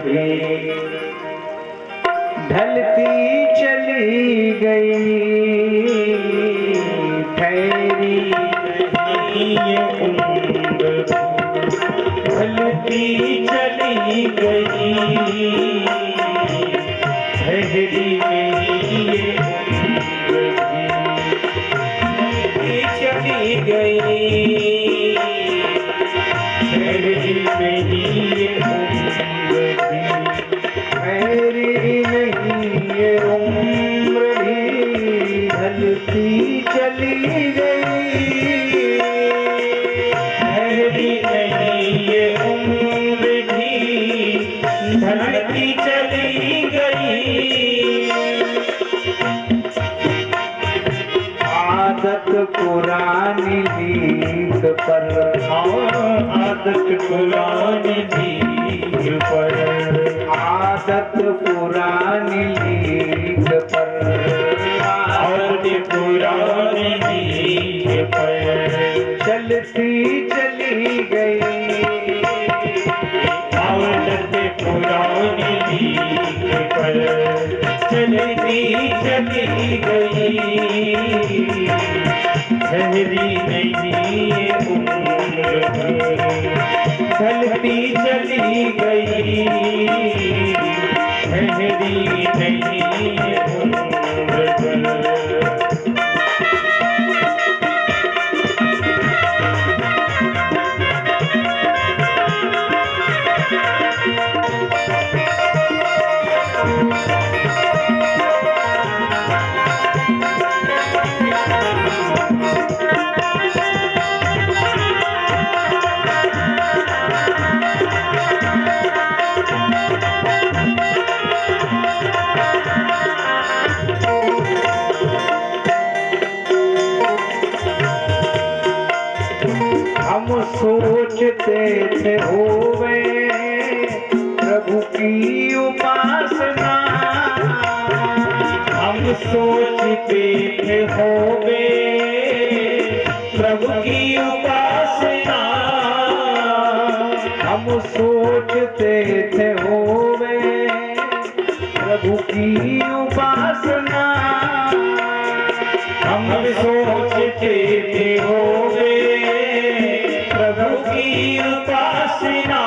अभी ढलती चली गई, ठहरी नहीं ये उम्र ढलती चली गई, ठहरी नहीं ये चली गई, ठहरी नहीं ये ठहरी नहीं ये उम्र भी ढलती चली गई, ठहरी नहीं ये उम्र भी ढलती चली गई। आदत पुरानी लीक पर, आदत पुरानी लीक पर, आदत पुरानी लीक पर, आदत पुरानी लीक पर चलती चली गई, आदत पुरानी लीक पर चलती चली गई, ठहरी नहीं उम्र ढलती चली गई, ठहरी नहीं उम्र। हम सोचते थे होवे प्रभु की उपासना, हम सोचते थे होवे प्रभु की उपासना, हम सोचते थे होवे प्रभु की उपासना, हम सोचते थे होवे प्रभु की उपासना।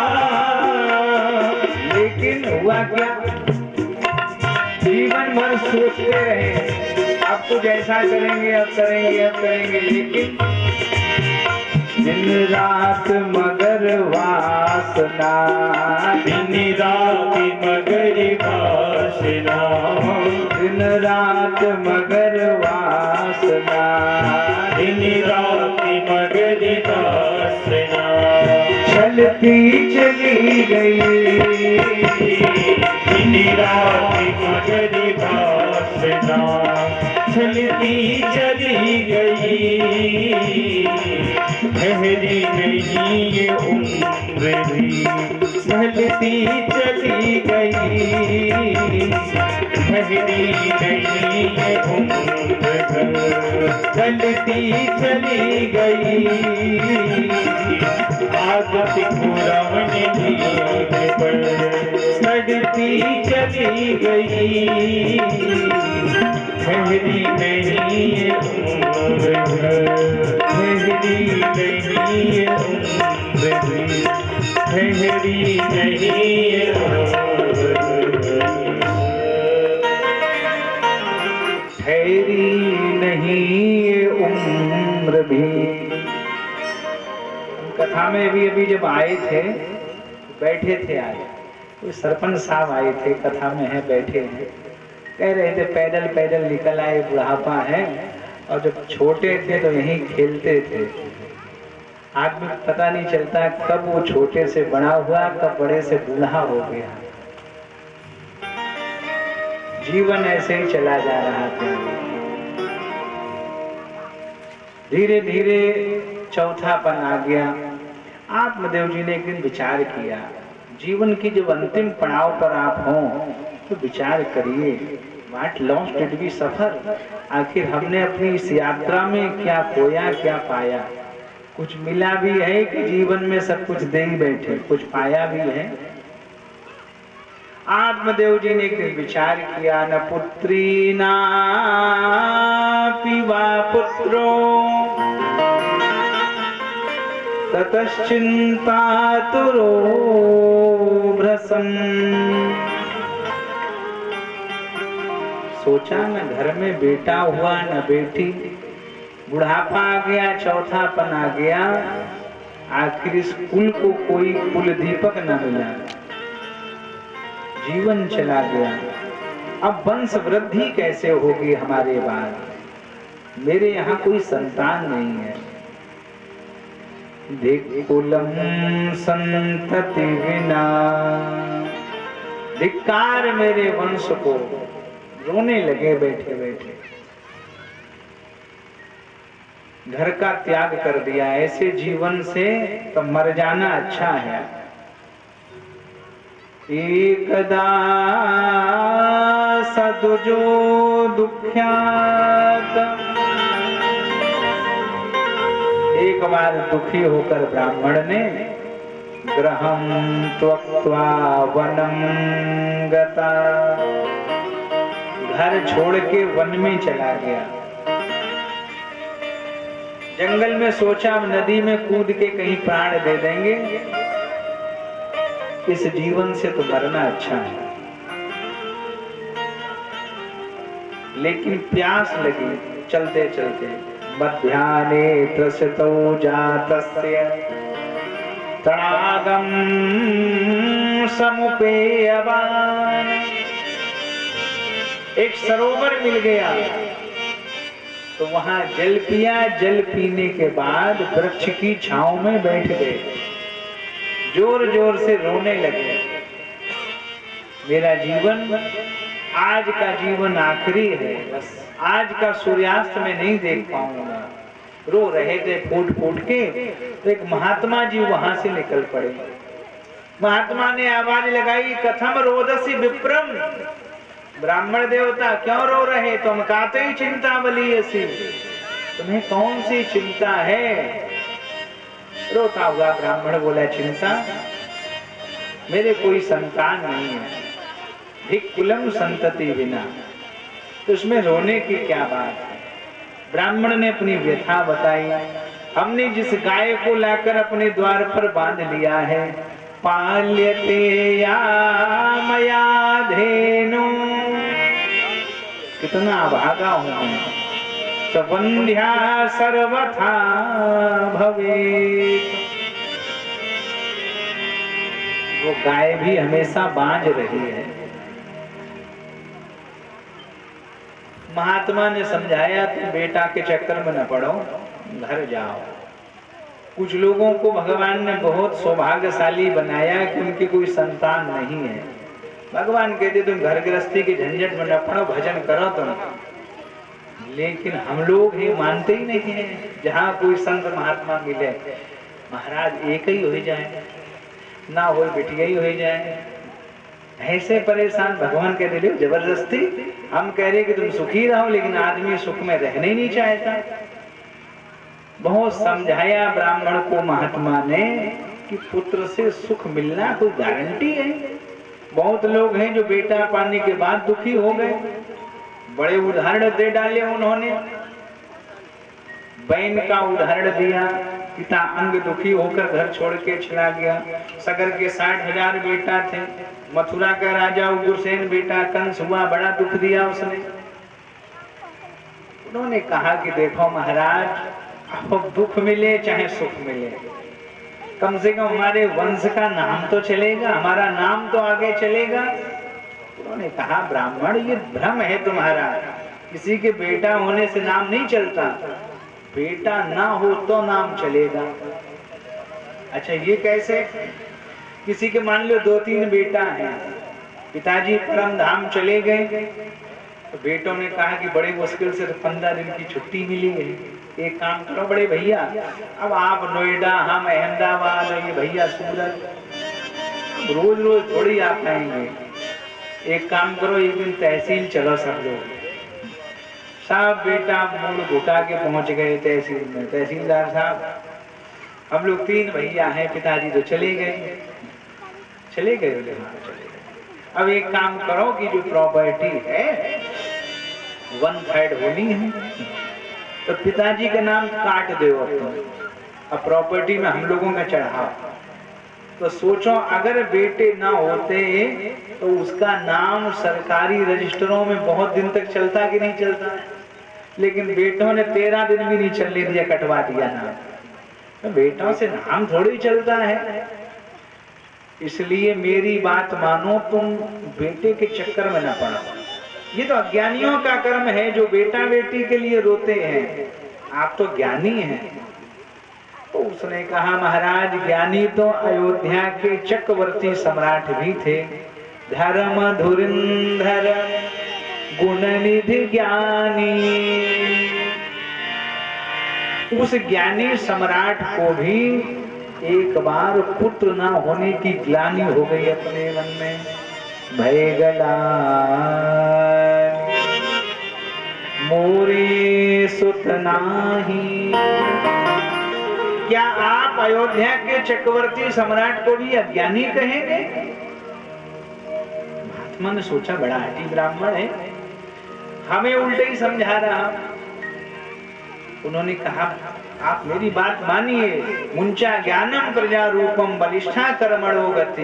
लेकिन हुआ क्या, जीवन भर सोचते रहे अब कुछ ऐसा करेंगे, अब करेंगे, अब करेंगे, लेकिन दिन रात मगर वासना, दिन रात मगर वासना, दिन रात मगर वासना, दिन रात मगर वासना चलती चली गई, दिन रात मगर वासना चलती चली गई, ठहरी नहीं ये उम्र भी ढलती चली गई, ठहरी नहीं ये उम्र ढलती चली गई, आदत पुरानी लीक पर ढलती चली गई, ठहरी नहीं ये उम्र ठहरी नहीं ये उम्र ठहरी नहीं ये ठहरी नहीं ये उम्र भी। कथा में भी अभी जब आए थे, बैठे थे, आए तो सरपंच साहब आए थे, कथा में है, बैठे हैं, कह रहे थे पैदल पैदल निकल आए, बुढ़ापा है, और जब छोटे थे तो यहीं खेलते थे। आदमी पता नहीं चलता कब वो छोटे से बड़ा हुआ, कब बड़े से बूढ़ा हो गया। जीवन ऐसे ही चला जा रहा था। धीरे धीरे चौथापन आ गया। आत्मदेव जी ने एक दिन विचार किया, जीवन की जब अंतिम पड़ाव पर आप हों तो विचार करिए, what loss did we suffer, आखिर हमने अपनी इस यात्रा में क्या खोया क्या पाया। कुछ मिला भी है कि जीवन में सब कुछ दे ही बैठे, कुछ पाया भी है। आत्मदेव जी ने एक दिन विचार किया, न पुत्री ना पिवा पुत्रो ततश्चिंतातुरो भ्रसं। सोचा न घर में बेटा हुआ न बेटी, बुढ़ापा आ गया, चौथापन आ गया, आखिर इस कुल को कोई कुल दीपक न मिला, जीवन चला गया। अब वंश वृद्धि कैसे होगी हमारे बाद, मेरे यहाँ कोई संतान नहीं है। कुलम संतति विना, धिक्कार मेरे वंश को। रोने लगे बैठे बैठे, घर का त्याग कर दिया, ऐसे जीवन से तो मर जाना अच्छा है। एकदा सदुजो दुख्यात, एक बार दुखी होकर ब्राह्मण ने गृहं त्यक्त्वा वनं गता, घर छोड़ के वन में चला गया। जंगल में सोचा नदी में कूद के कहीं प्राण दे देंगे, इस जीवन से तो मरना अच्छा है। लेकिन प्यास लगी, चलते चलते मध्याह्ने त्रसतो जातस्य तडागम समुपेयवान्, एक सरोवर मिल गया तो वहां जल पिया। जल पीने के बाद वृक्ष की छांव में बैठ गए, जोर जोर से रोने लगे। मेरा जीवन, आज का जीवन आखिरी है, बस आज का सूर्यास्त में नहीं देख पाऊंगा। रो रहे थे फूट फूट के। तो एक महात्मा जी वहां से निकल पड़े। महात्मा ने आवाज लगाई, कथम रोदसी विप्रम, ब्राह्मण देवता क्यों रो रहे, तुम काते ही चिंता बली ऐसी, तुम्हें कौन सी चिंता है। रोता हुआ ब्राह्मण बोला, चिंता, मेरे कोई संतान नहीं है, धिक्कुलम संतति विना, तो उसमें रोने की क्या बात है। ब्राह्मण ने अपनी व्यथा बताई, हमने जिस गाय को लाकर अपने द्वार पर बांध लिया है, पाल्यते या मया धेनु, कितना अभागा हूं मैं, सवंध्या सर्वथा भवेत्, वो गाय भी हमेशा बांझ रही है। महात्मा ने समझाया, तुम बेटा के चक्कर में न पड़ो, घर जाओ। कुछ लोगों को भगवान ने बहुत सौभाग्यशाली बनाया कि उनकी कोई संतान नहीं है। भगवान कहते तुम घर गृहस्थी के झंझट में न पड़ो, भजन करो तुम। लेकिन हम लोग ही मानते ही नहीं है। जहाँ कोई संत महात्मा मिले, महाराज एक ही हो जाए, ना हो बिटिया ही हो जाए, ऐसे परेशान। भगवान कहते थे जबरदस्ती, हम कह रहे कि तुम सुखी रहो, लेकिन आदमी सुख में रहना ही नहीं चाहता। बहुत समझाया ब्राह्मण को महात्मा ने कि पुत्र से सुख मिलना कोई गारंटी है। बहुत लोग हैं जो बेटा पाने के बाद दुखी हो गए। बड़े उदाहरण दे डाले उन्होंने। बहन का उदाहरण दिया, पिता अंग दुखी होकर घर छोड़ के चला गया। सगर के 60,000 बेटा थे। मथुरा का राजा उग्रसेन बेटा कंस हुआ, बड़ा दुख दिया उसने। उन्होंने कहा कि देखो महाराज, अब दुख मिले चाहे सुख मिले, कम से कम हमारे वंश का नाम तो चलेगा, हमारा नाम तो आगे चलेगा। उन्होंने कहा ब्राह्मण, ये भ्रम है तुम्हारा, किसी के बेटा होने से नाम नहीं चलता, बेटा ना हो तो नाम चलेगा। अच्छा ये कैसे? किसी के मान लो 2-3 बेटा हैं, पिताजी परम धाम चले गए, तो बेटों ने कहा कि बड़े मुश्किल से तो 15 दिन की छुट्टी मिली है, एक काम करो बड़े भैया, अब आप नोएडा, हम अहमदाबाद, ये भैया सूरत, रोज रोज थोड़ी आ पाएंगे। एक काम करो, एक दिन तहसील चलो सब लोग। सब बेटा मूड घुटा के पहुंच गए तहसील में। तहसीलदार साहब, हम लोग 3 भैया हैं, पिताजी तो चले गए। चले गए बोले हाँ चले गए। अब एक काम करो कि जो प्रॉपर्टी है 1/3 होनी है, तो पिताजी का नाम काट दो अब प्रॉपर्टी में हम लोगों का चढ़ाव। तो सोचो अगर बेटे ना होते तो उसका नाम सरकारी रजिस्टरों में बहुत दिन तक चलता कि नहीं चलता, लेकिन बेटों ने 13 दिन भी नहीं चलने दिया, कटवा दिया नाम। तो बेटों से नाम थोड़ी चलता है। इसलिए मेरी बात मानो, तुम बेटे के चक्कर में ना पड़ो। ये तो अज्ञानियों का कर्म है जो बेटा बेटी के लिए रोते हैं, आप तो ज्ञानी हैं। तो उसने कहा महाराज ज्ञानी तो अयोध्या के चक्रवर्ती सम्राट भी थे, धर्म धुरंधर गुणनिधि ज्ञानी। उस ज्ञानी सम्राट को भी एक बार पुत्र ना होने की ग्लानि हो गई अपने मन में। भय गला मोरे सुत नाही। क्या आप अयोध्या के चक्रवर्ती सम्राट को भी अज्ञानी कहेंगे? महात्मा ने सोचा बड़ा हठी ब्राह्मण है, हमें उल्टे ही समझा रहा। उन्होंने कहा आप मेरी बात मानिए, मुंचा ज्ञानम प्रजा रूपम बलिष्ठा कर्मणो गति।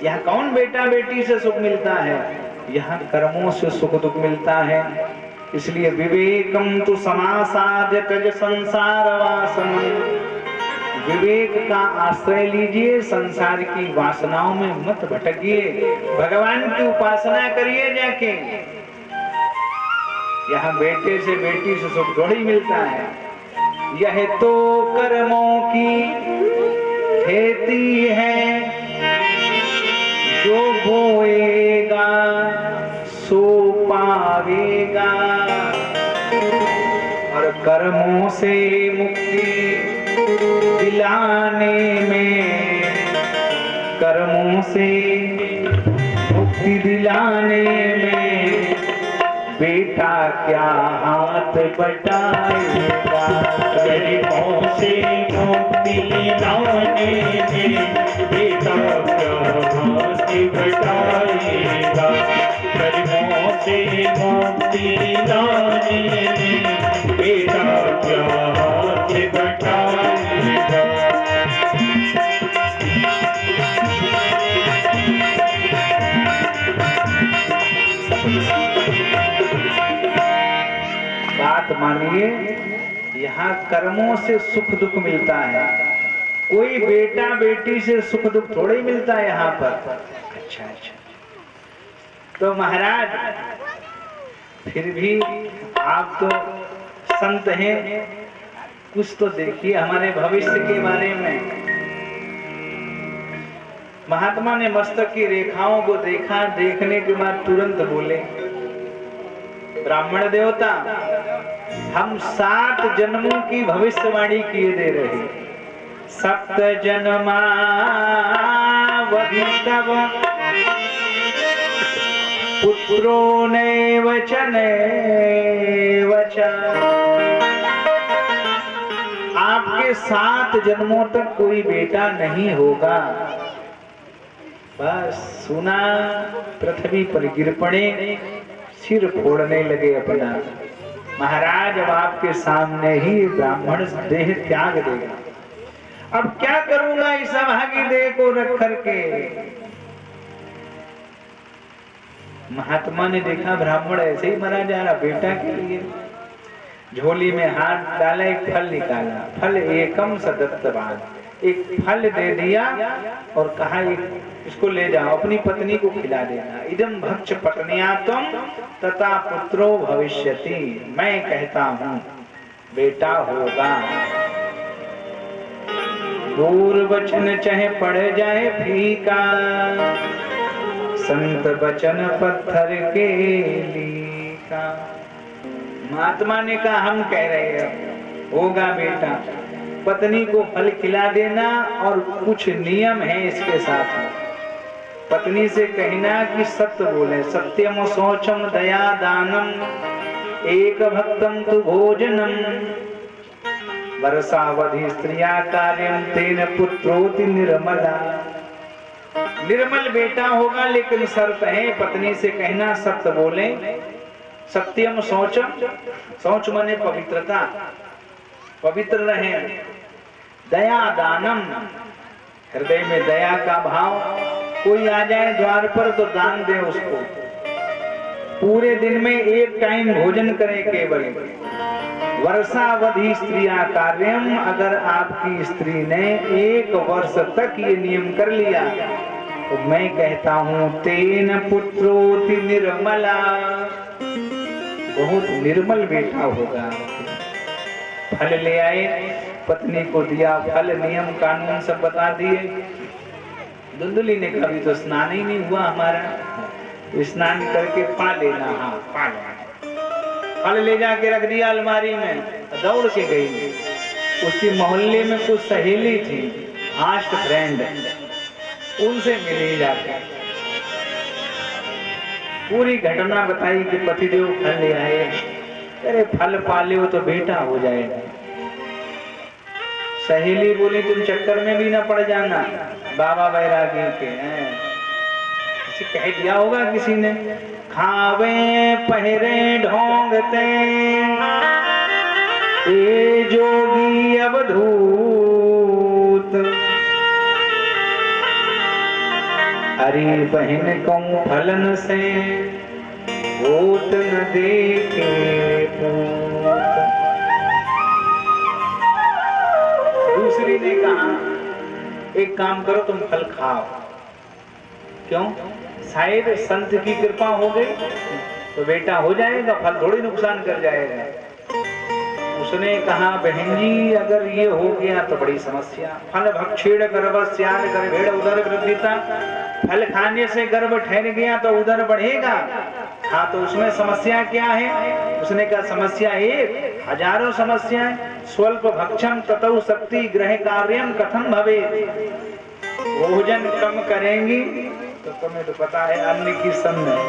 यहाँ कौन बेटा बेटी से सुख मिलता है, यहाँ कर्मों से सुख दुख मिलता है। इसलिए विवेकम तु समासाद्य त्यज संसार वासनम। विवेक का आश्रय लीजिए, संसार की वासनाओं में मत भटकिए, भगवान की उपासना करिए जाके। यहाँ बेटे से बेटी से सुख थोड़ी मिलता है। यह तो कर्मों की खेती है, जो बोएगा सो पावेगा। और कर्मों से मुक्ति दिलाने में, कर्मों से मुक्ति दिलाने में बेटा क्या हाथ बटाएगा। कर्मों से मुक्ति दिलाने में बेटा क्या हाथ बटाएगा। कर्मों से मुक्ति दिलाने में बेटा क्या हाथ बटाएगा। बात मानिए, यहाँ कर्मों से सुख दुख मिलता है, कोई बेटा बेटी से सुख दुख थोड़ा ही मिलता है यहाँ पर। अच्छा अच्छा, तो महाराज फिर भी आप तो संत हैं, कुछ तो देखिए हमारे भविष्य के बारे में। महात्मा ने मस्तक की रेखाओं को देखा, देखने के बाद तुरंत बोले ब्राह्मण देवता, हम 7 जन्मों की भविष्यवाणी किए दे रहे। 7 जन्मावधि तव पुत्रो नैवचन आपके 7 जन्मों तक कोई बेटा नहीं होगा। बस सुना, पृथ्वी पर गिर पड़े, सिर फोड़ने लगे अपना। महाराज अब आपके सामने ही ब्राह्मण देह त्याग देगा, अब क्या करूंगा इस अभागी देह को रख करके। महात्मा ने देखा ब्राह्मण ऐसे ही मरा जा रहा, बेटा के लिए झोली में हाथ डाला, एक फल निकाला, फल एकम सदत्तवान, एक फल दे दिया और कहा इसको ले जाओ, अपनी पत्नी को खिला देना। इदम भक्ष पत्निया तुम तथा पुत्रो भविष्यति, मैं कहता हूँ बेटा होगा। दूर वचन चाहे पड़ जाए फीका, संत वचन पत्थर के लीका। महात्मा ने कहा हम कह रहे हैं होगा बेटा, पत्नी को फल खिला देना और कुछ नियम है इसके साथ में। पत्नी से कहना कि सत्य बोले, सत्यम शौचम दया दानम एक भक्तम तु भोजनम वर्षावधि स्त्रिया कार्यम तेन पुत्रोति निर्मला। निर्मल बेटा होगा, लेकिन शर्त है पत्नी से कहना सत्य बोले। सत्यम शौचम, शौच माने पवित्रता, पवित्र रहे। दया दानम, हृदय में दया का भाव। कोई आ जाए द्वार पर तो दान दे उसको। पूरे दिन में एक टाइम भोजन करें केवल। वर्षावधि स्त्रिया कार्यम, अगर आपकी स्त्री ने 1 वर्ष तक ये नियम कर लिया तो मैं कहता हूं तेन पुत्रोति निर्मला, बहुत निर्मल बेटा होगा। फल ले आए, पत्नी को दिया फल, नियम कानून सब बता दिए। धुंधली ने कभी तो स्नान ही नहीं हुआ हमारा, स्नान करके पा लेना। हाँ पा लेना। फल ले जाके रख दिया अलमारी में, दौड़ के गई। उसकी मोहल्ले में कुछ सहेली थी, फास्ट फ्रेंड, उनसे मिली जाके पूरी घटना बताई कि पतिदेव फल ले आए। अरे फल पाले हो तो बेटा हो जाएगा। सहेली बोली तुम चक्कर में भी ना पड़ जाना, बाबा बैरागी के हैं, कह दिया होगा किसी ने। खावे पहरे ढोंगते ए जोगी अवधूत, हरी बहन को फलन से होत न देखे पूत। दूसरी ने कहा एक काम करो तुम फल खाओ। क्यों? शायद संत की कृपा हो गई तो बेटा हो जाएगा, फल थोड़ी नुकसान कर जाएगा। उसने कहा बहन जी अगर ये हो गया तो बड़ी समस्या। फल भक्षेण गर्भस्याद गर्भेण उदर वृद्धिता, फल खाने से गर्भ ठहर गया तो उदर बढ़ेगा। हाँ तो उसमें समस्या क्या है? उसने कहा समस्या एक, हजारों समस्याएं। स्वल्प भक्षम ततौ शक्ति ग्रह कार्यम कथम भवे, भोजन कम करेंगी तो तुम्हें तो पता है अन्न की सन्न है,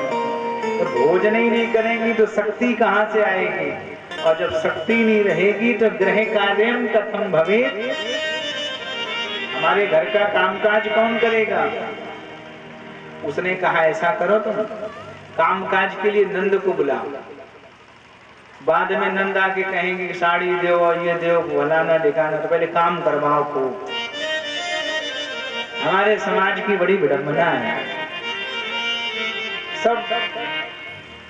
तो भोजन ही नहीं करेंगी तो शक्ति कहाँ से आएगी? और जब शक्ति नहीं रहेगी तो ग्रह कार्यम कथम भवे, हमारे घर का कामकाज कौन करेगा? उसने कहा ऐसा करो तुम कामकाज के लिए नंद को बुलाओ। बाद में नंद आके कहेंगे कि साड़ी दो और ये दो फलाना दिखाना, तो पहले काम करवाओ को। हमारे समाज की बड़ी विडंबना है, सब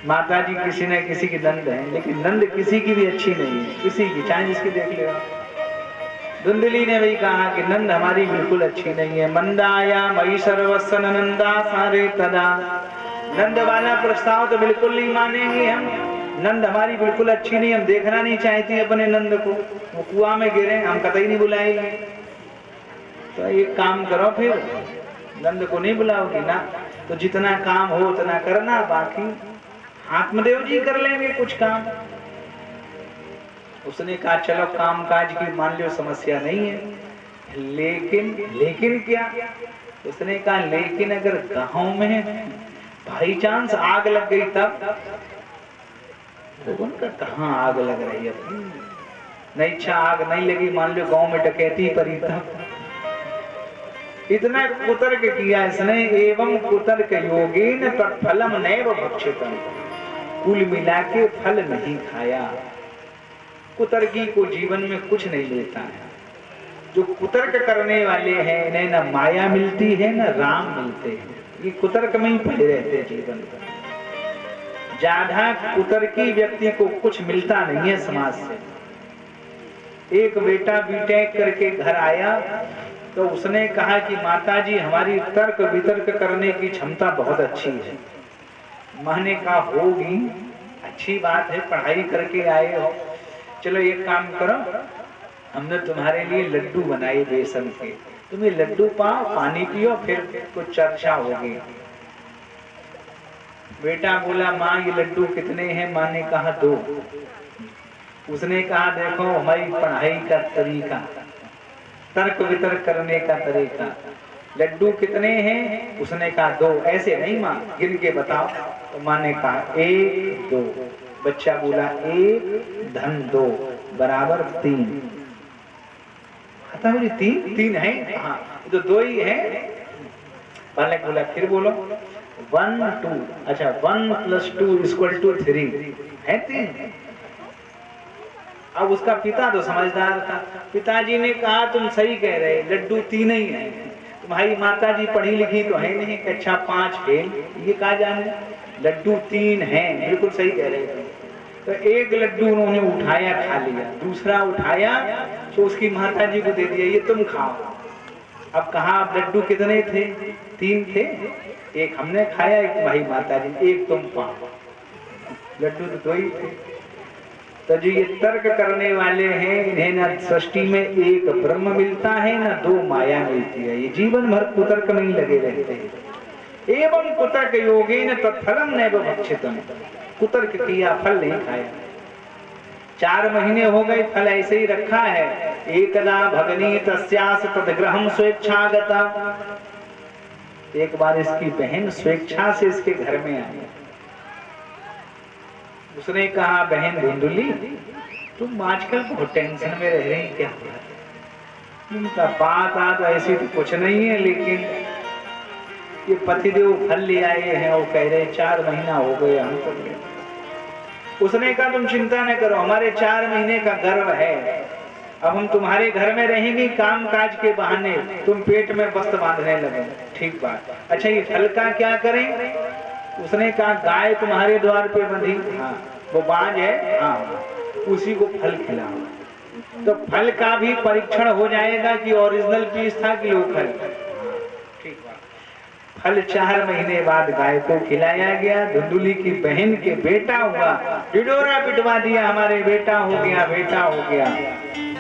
माता जी किसी न किसी की नंद है, लेकिन नंद किसी की भी अच्छी नहीं है, किसी की चाहे जिसकी देख ले। धुंधली ने भी कहा कि नंद हमारी बिल्कुल अच्छी नहीं है। मंदाया मई सर्वस्व नंदा सारे तदा, नंद वाला प्रस्ताव तो बिल्कुल नहीं मानेंगे हम। नंद हमारी बिल्कुल अच्छी नहीं, हम देखना नहीं चाहती अपने नंद को, वो कुआं में गिरे हम कतई नहीं बुलाएंगे। तो एक काम करो फिर नंद को नहीं बुलाओगी ना, तो जितना काम हो उतना करना, बाकी आत्मदेव जी कर लेंगे कुछ काम। उसने कहा चलो काम काज की मान लो समस्या नहीं है, लेकिन क्या? उसने कहा लेकिन अगर गांव में बाई चांस आग लग गई तब? तो उनका कहाँ आग लग रही है? नहीं अच्छा आग नहीं लगी, मान लो गांव में डकैती पड़ी तब? इतना कुतर्क किया इसने। एवं कुतर्क योगेन तत्फलम नैव भक्षितम, कुल मिला के फल नहीं खाया। कुतर्की को जीवन में कुछ नहीं मिलता है। जो कुतर्क करने वाले हैं इन्हें न माया मिलती है न राम मिलते हैं, ये कुतर्क में ही पड़े रहते हैं जीवन में। ज्यादा कुतर्की व्यक्ति को कुछ मिलता नहीं है समाज से। एक बेटा बीटेक करके घर आया तो उसने कहा कि माताजी हमारी तर्क वितर्क करने की क्षमता बहुत अच्छी है। मां ने कहा होगी, अच्छी बात है, पढ़ाई करके आए हो, चलो एक काम करो, हमने तुम्हारे लिए लड्डू बनाए बेसन के, तुम ये लड्डू पाओ, पानी पियो, फिर कुछ चर्चा होगी। बेटा बोला माँ ये लड्डू कितने हैं? माँ ने कहा 2। उसने कहा देखो हमारी पढ़ाई का तरीका, तर्क वितर्क करने का तरीका, लड्डू कितने हैं? उसने कहा 2। ऐसे नहीं माँ, गिन के बताओ। तो माँ ने कहा 1 2। बच्चा बोला 1 धन 2 बराबर 3। आता बोली 3 है? हाँ तो 2 ही है। बालक बोला फिर बोलो 1 2, अच्छा 1 + 2 = 3 है 3। अब उसका पिता तो समझदार था, पिताजी ने कहा तुम सही कह रहे, लड्डू 3 ही है, तुम्हारी माता जी पढ़ी लिखी तो है नहीं, कक्षा 5 फेल, ये कहा जाने लड्डू 3 हैं, बिल्कुल सही कह रहे थे। तो एक लड्डू उन्होंने उठाया खा लिया, दूसरा उठाया तो उसकी माता जी को दे दिया, ये तुम खाओ। अब कहा अब लड्डू कितने थे? 3 थे, एक हमने खाया, एक तुम्हारी माता जी, एक तुम पाओ, लड्डू तो 2 ही थे। तो जो ये तर्क करने वाले हैं, इन्हें न सृष्टि में एक ब्रह्म मिलता है न 2 माया मिलती है, ये जीवन भर कुतर्क में ही लगे रहते हैं। एवं कुतर्क योगेन तत्फलम नैव भक्षितम्, कुतर्क किया फल नहीं खाया। 4 महीने हो गए, फल ऐसे ही रखा है। एकदा भगनी तस्यास तद्गृहं स्वेच्छागता, एक बार इसकी बहन स्वेच्छा से इसके घर में आई। उसने कहा बहन धुंधुली, तुम आजकल बहुत टेंशन में रह रही, क्या हुआ? उनका बात आज ऐसी तो कुछ नहीं है, लेकिन ये पतिदेव फल ले आए हैं, वो कह रहे 4 महीना हो गए हम तो। उसने कहा तुम चिंता न करो, हमारे 4 महीने का गर्व है, अब हम तुम्हारे घर में रहेंगे, काम काज के बहाने तुम पेट में वस्त्र बांधने लगे। ठीक बात, अच्छा ये फल का क्या करें? उसने कहा गाय तुम्हारे द्वार पे बंधी, हाँ वो बांझ है, हाँ उसी को फल खिलाओ। तो फल का भी परीक्षण हो जाएगा कि ओरिजिनल पीस था कि लोकल। ठीक बात, फल 4 महीने बाद गाय को खिलाया गया। धुंधुली की बहन के बेटा हुआ, ढिढोरा पिटवा दिया, हमारे बेटा हो गया, बेटा हो गया।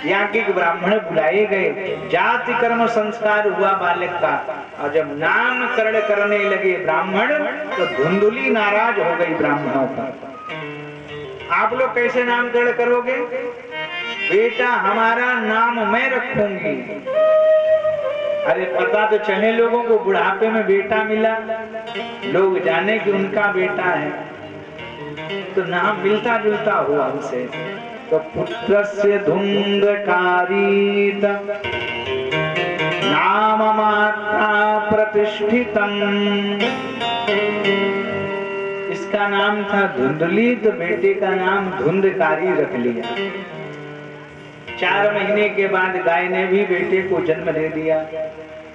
याज्ञिक ब्राह्मण बुलाए गए, जाति कर्म संस्कार हुआ बालक का, और जब नामकरण करने लगे ब्राह्मण तो धुंधुली नाराज हो गई ब्राह्मणों पर। आप लोग कैसे नामकरण करोगे? बेटा हमारा नाम मैं रखूंगी। अरे पता तो चले लोगों को, बुढ़ापे में बेटा मिला, लोग जाने कि उनका बेटा है, तो नाम मिलता जुलता हुआ हमसे। तो पुत्रस्य धुंधकारीत नाम मात्रा प्रतिष्ठितम्, इसका नाम था धुंधली, तो बेटे का नाम धुंधकारी रख लिया। 4 महीने के बाद गाय ने भी बेटे को जन्म दे दिया।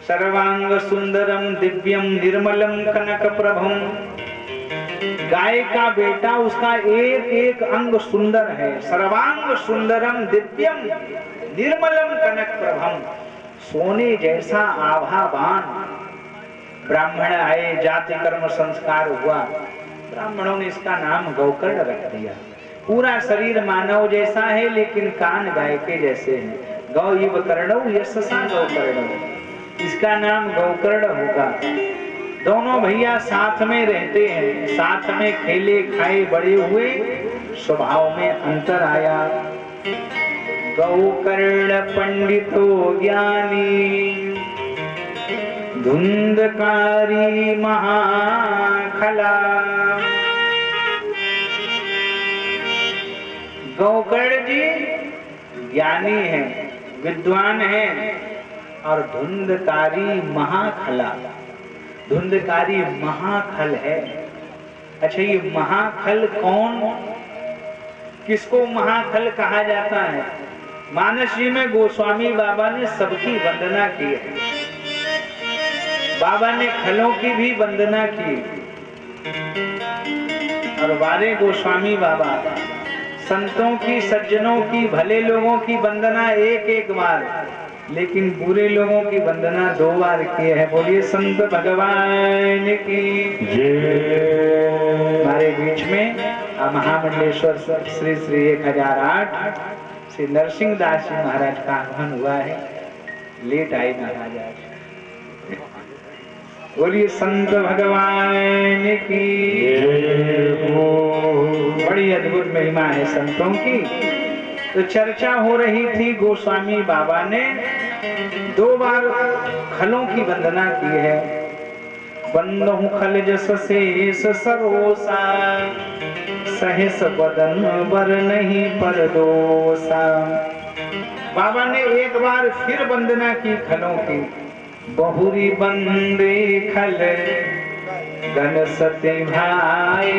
सर्वांग सुंदरम दिव्यम निर्मलम कनक प्रभम, गाय का बेटा, उसका एक एक अंग सुंदर है। सर्वांग सुंदरम दिव्यम निर्मलम कनक प्रभम, सोने जैसा आभावान। ब्राह्मण आए, जाति कर्म संस्कार हुआ, ब्राह्मणों ने इसका नाम गौकर्ण रख दिया। पूरा शरीर मानव जैसा है, लेकिन कान गाय के जैसे हैं। गौ इव कर्णौ यशसा गौकर्ण, इसका नाम गौकर्ण होगा। दोनों भैया साथ में रहते हैं, साथ में खेले खाए बड़े हुए, स्वभाव में अंतर आया। गौकर्ण पंडितो ज्ञानी धुंधकारी महाखला, गौकर्ण जी ज्ञानी है, विद्वान है, और धुंधकारी महाखला, धुंधकारी महाखल है। अच्छा ये महाखल कौन, किसको महाखल कहा जाता है? मानस जी में गोस्वामी बाबा ने सबकी वंदना की है। बाबा ने खलों की भी वंदना की, और वारे गोस्वामी बाबा संतों की, सज्जनों की, भले लोगों की वंदना एक एक बार, लेकिन बुरे लोगों की वंदना 2 बार की है। बोलिए संत भगवान की जय। हमारे बीच में महामंडलेश्वर श्री श्री 1008 श्री नरसिंह दास जी महाराज का आगमन हुआ है। लेट आए महाराज आज। बोलिए संत भगवान की जय। बड़ी अद्भुत महिमा है संतों की। तो चर्चा हो रही थी, गोस्वामी बाबा ने 2 बार खलों की वंदना की है। बंदहु खल जस शेष सरोसा, सहस बदन बर नहीं परदोसा। बाबा ने एक बार फिर वंदना की खलों की, बहुरी बंदे खल गन सती भाई,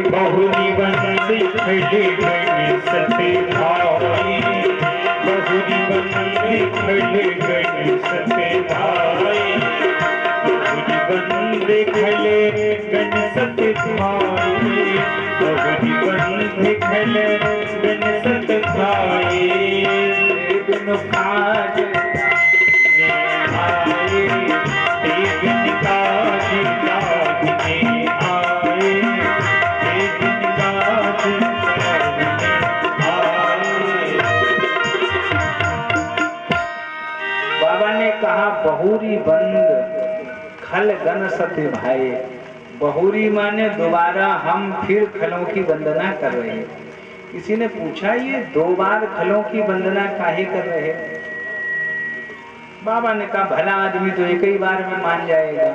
बहुरी बंदे खड़े गण सते भाई, बहुरी बंदे खड़े गण सते भाई, बहुरी बंदे खड़े गण सते भाई, बहुरी बंदे खड़े गण सते भाई, बिनु काज ने आए बिन काज लागने आए, बिन काज लागने आए। बाबा ने कहा बहुरी बंद खल गन सती भाई। बहुरी माने दोबारा हम फिर खलों की वंदना कर रहे हैं। किसी ने पूछा ये 2 बार खलों की वंदना काहे कर रहे? बाबा ने कहा भला आदमी तो एक ही बार में मान जाएगा,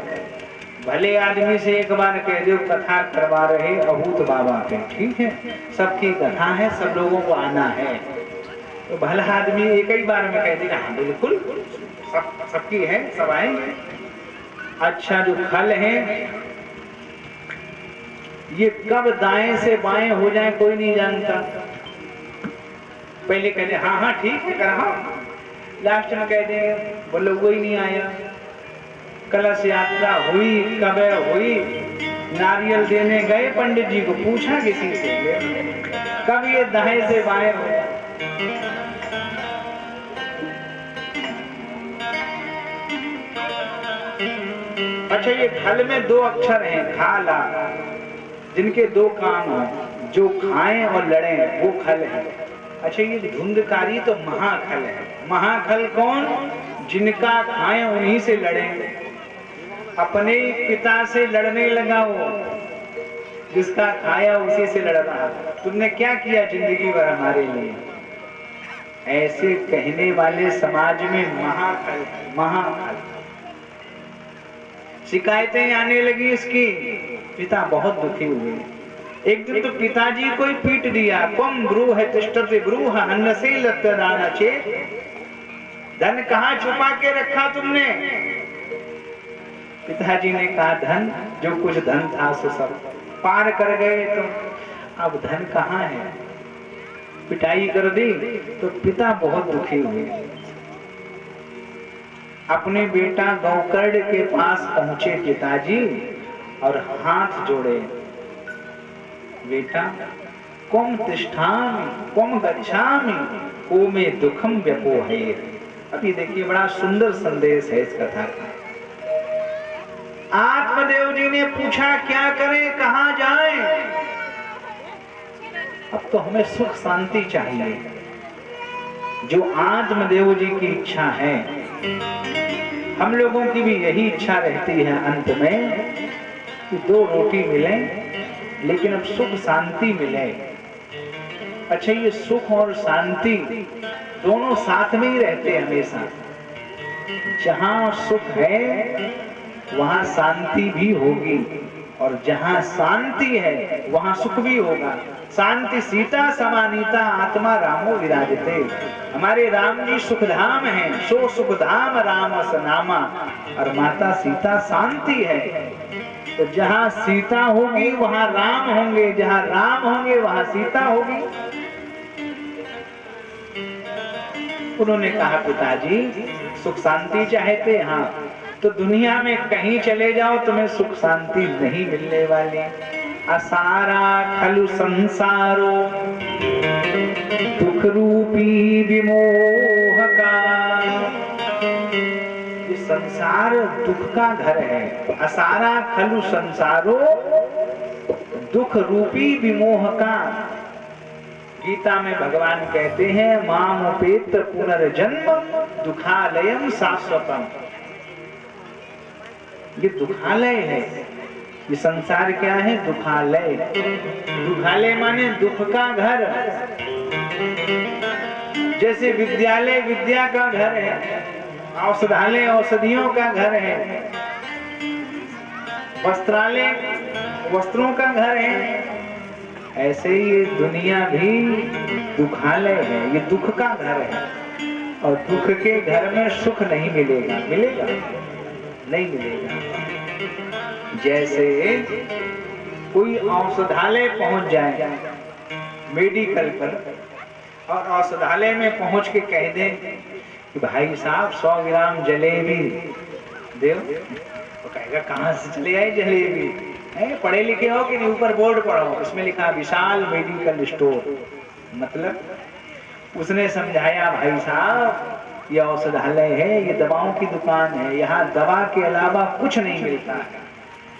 भले आदमी से एक बार कह दो कथा करवा रहे अभूत बाबा पे, ठीक है, सबकी कथा है, सब लोगों को आना है, तो भला आदमी एक ही बार में कह देगा हाँ बिल्कुल सबकी है, सब आएंगे। अच्छा जो खल है ये कब दाएं से बाएं हो जाए कोई नहीं जानता। पहले कहते हाँ हाँ ठीक है करा, लास्ट में कह देंगे बोलो वो ही नहीं आया। कलश यात्रा हुई कब हुई, नारियल देने गए पंडित जी को, पूछा किसी से कब ये दाएं से बाएं हो। अच्छा ये खल में 2 अक्षर हैं खाला, जिनके 2 काम हैं, जो खाएं और लड़ें वो खल है। अच्छा ये धुंधकारी तो महाखल है। महाखल कौन? जिनका खाएं उन्हीं से लड़ें। अपने पिता से लड़ने लगा वो, जिसका खाया उसी से लड़ रहा। तुमने क्या किया जिंदगी भर हमारे लिए? ऐसे कहने वाले समाज में महाखल महाखल। शिकायतें आने लगी इसकी, पिता बहुत दुखी हुए। एक दिन तो पिताजी को ही पीट दिया। कम ब्रूह तिष्ठति ब्रूह अन्नशीलत दानचे। धन कहाँ छुपा के रखा तुमने? पिताजी ने कहा धन, जो कुछ धन था सो सब पार कर गए, तो अब धन कहाँ है? पिटाई कर दी तो पिता बहुत दुखी हुए। अपने बेटा गौकर्ण के पास पहुंचे पिताजी और हाथ जोड़े, बेटा कम तिष्ठामि कम गच्छामि को में दुखम व्यपोहे। अभी देखिए बड़ा सुंदर संदेश है इस कथा का। आत्मदेव जी ने पूछा क्या करें, कहां जाएं? अब तो हमें सुख शांति चाहिए। जो आत्मदेव जी की इच्छा है, हम लोगों की भी यही इच्छा रहती है अंत में कि 2 रोटी मिले, लेकिन अब सुख शांति मिले। अच्छा ये सुख और शांति दोनों साथ में ही रहते हैं हमेशा। जहां सुख है वहां शांति भी होगी, और जहां शांति है वहां सुख भी होगा। शांति सीता समानीता आत्मा रामो विराजते। हमारे राम जी सुखधाम हैं, सो सुखधाम राम सनामा, और माता सीता शांति है। तो जहां सीता होगी वहां राम होंगे, जहां राम होंगे वहां सीता होगी। उन्होंने कहा पिताजी सुख शांति चाहते? हाँ, तो दुनिया में कहीं चले जाओ तुम्हें सुख शांति नहीं मिलने वाली। असारा खलु संसारो दुख रूपी विमोह का। ये संसार दुख का घर है। असारा खलु संसारो दुख रूपी विमोह का। गीता में भगवान कहते हैं मामुपेत पुनर्जन्म दुखालयम शाश्वतम। ये दुखालय है। ये संसार क्या है? दुखालय। दुखालय माने दुख का घर। जैसे विद्यालय विद्या का घर है, औषधालय औषधियों का घर है, वस्त्रालय वस्त्रों का घर है, ऐसे ही ये दुनिया भी दुखालय है, ये दुख का घर है। और दुख के घर में सुख नहीं मिलेगा। मिलेगा? नहीं मिलेगा। जैसे कोई औषधालय पहुंच जाए मेडिकल पर, और औषधालय में पहुंच के कह दें कि भाई साहब 100 ग्राम जलेबी दो, तो कहेगा कहाँ से चले आए जलेबी? पढ़े लिखे हो कि नहीं? ऊपर बोर्ड पढ़ो, उसमें लिखा विशाल मेडिकल स्टोर। मतलब उसने समझाया भाई साहब ये औषधालय है, ये दवाओं की दुकान है, यहाँ दवा के अलावा कुछ नहीं मिलता है।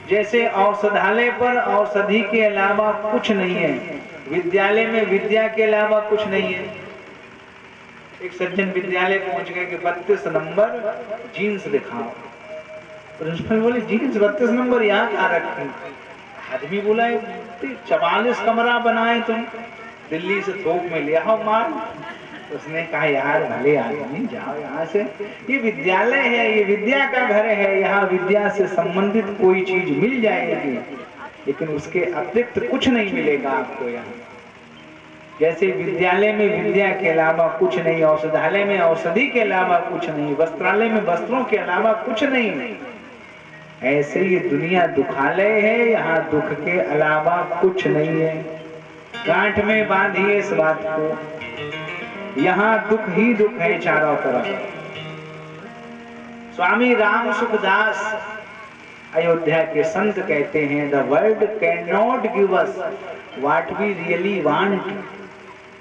जैसे औषधालय पर औषधि के अलावा कुछ नहीं है, विद्यालय में विद्या के अलावा कुछ नहीं है। एक सज्जन विद्यालय पहुंच गए कि 32 नंबर जीन्स दिखाओ। प्रिंसिपल बोले जीन्स 32 नंबर यहाँ कहाँ रखी? आदमी बोला 44 कमरा बनाए तुम, दिल्ली से थोक में ले आओ माल। उसने कहा यार भले आदमी जाओ यहाँ से, ये विद्यालय है, ये विद्या का घर है, यहाँ विद्या से संबंधित कोई चीज मिल जाएगी, लेकिन उसके अतिरिक्त कुछ नहीं मिलेगा आपको यहाँ। जैसे विद्यालय में विद्या के अलावा कुछ नहीं, औषधालय में औषधि के अलावा कुछ नहीं, वस्त्रालय में वस्त्रों के अलावा कुछ नहीं, ऐसे ये दुनिया दुखालय है, यहाँ दुख के अलावा कुछ नहीं है। गांठ में बांधिए इस बात को, यहाँ दुख ही दुख है चारों तरफ। स्वामी राम सुखदास अयोध्या के संत कहते हैं, the world can not give us what we really want.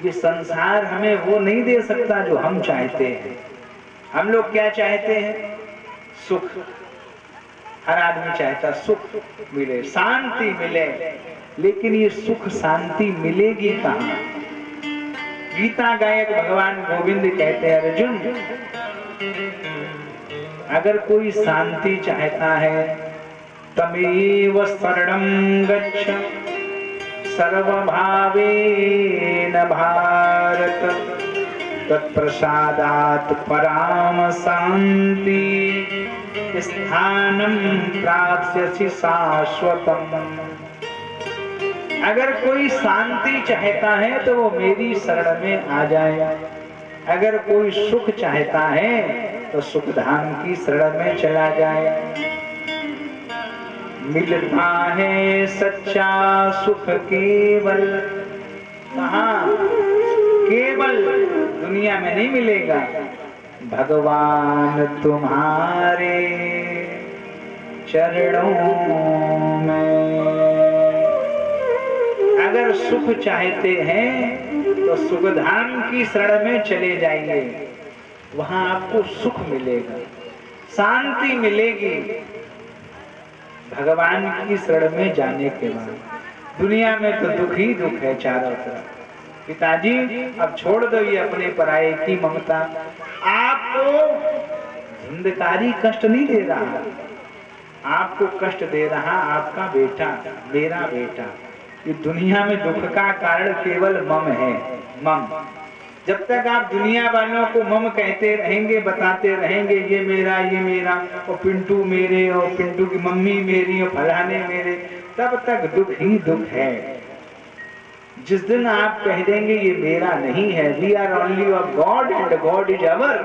ये संसार हमें वो नहीं दे सकता जो हम चाहते हैं। हम लोग क्या चाहते हैं? सुख। हर आदमी चाहता सुख मिले, शांति मिले, लेकिन ये सुख शांति मिलेगी कहाँ? गीता गायक भगवान गोविंद कहते हैं, अर्जुन अगर कोई शांति चाहता है तमेव शरणं गच्छ सर्वभावेन भारत तत्प्रसादात् पराम शांति स्थानं प्राप्स्यसि शाश्वतम्। अगर कोई शांति चाहता है तो वो मेरी शरण में आ जाए, अगर कोई सुख चाहता है तो सुख धाम की शरण में चला जाए। मिलता है सच्चा सुख केवल, कहाँ? केवल दुनिया में नहीं मिलेगा, भगवान तुम्हारे चरणों में। अगर सुख चाहते हैं तो सुखधाम की शरण में चले जाइए, वहां आपको सुख मिलेगा, शांति मिलेगी भगवान की शरण में जाने के बाद। दुनिया में तो दुख ही दुख है चारों तरफ। पिताजी अब छोड़ दो ये अपने पराये की ममता। आपको धुंधकारी कष्ट नहीं दे रहा, आपको कष्ट दे रहा आपका बेटा, मेरा बेटा। ये दुनिया में दुख का कारण केवल मम है, मम। जब तक आप दुनिया वालों को मम कहते रहेंगे, बताते रहेंगे ये मेरा, और पिंटू मेरे, और पिंटू की मम्मी मेरी, और फलाने मेरे, तब तक दुख ही दुख है। जिस दिन आप कह देंगे ये मेरा नहीं है, we are only of God and God is our,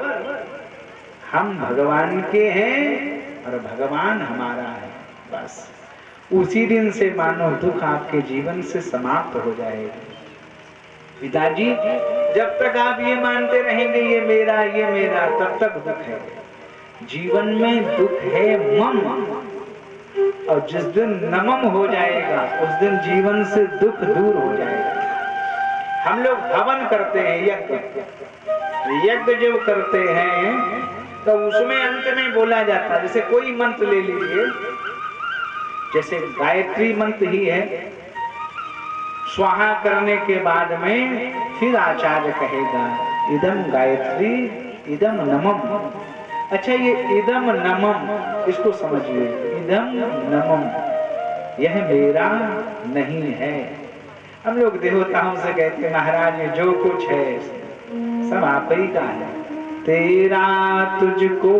हम भगवान के हैं और भगवान हमारा है, बस उसी दिन से मानो दुख आपके जीवन से समाप्त हो जाएगा। पिताजी जब तक आप ये मानते रहेंगे ये मेरा, तब तक दुख है। जीवन में दुख है मम, और जिस दिन नमम हो जाएगा उस दिन जीवन से दुख दूर हो जाएगा। हम लोग हवन करते हैं, यज्ञ जब करते हैं तो उसमें अंत में बोला जाता है, जैसे कोई मंत्र ले लीजिए, जैसे गायत्री मंत्र ही है, स्वाहा करने के बाद में फिर आचार्य कहेगा इदम गायत्री इदम नमम। अच्छा ये इदम नमम इसको समझिए, इदम नमम यह मेरा नहीं है। हम लोग देवताओं से कहते महाराज ये जो कुछ है सब आप ही का है, तेरा तुझको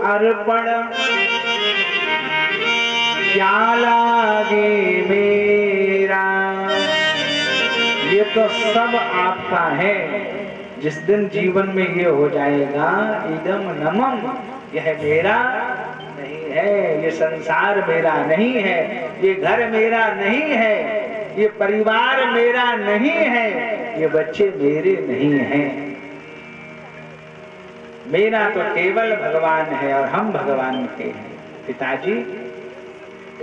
अर्पण क्या लागे मेरा। ये तो सब आपका है, जिस दिन जीवन में ये हो जाएगा, इदम नमम, यह मेरा नहीं है, ये संसार मेरा नहीं है, ये घर मेरा नहीं है, ये परिवार मेरा नहीं है, ये बच्चे मेरे नहीं हैं, मेरा तो केवल भगवान है और हम भगवान के हैं। पिताजी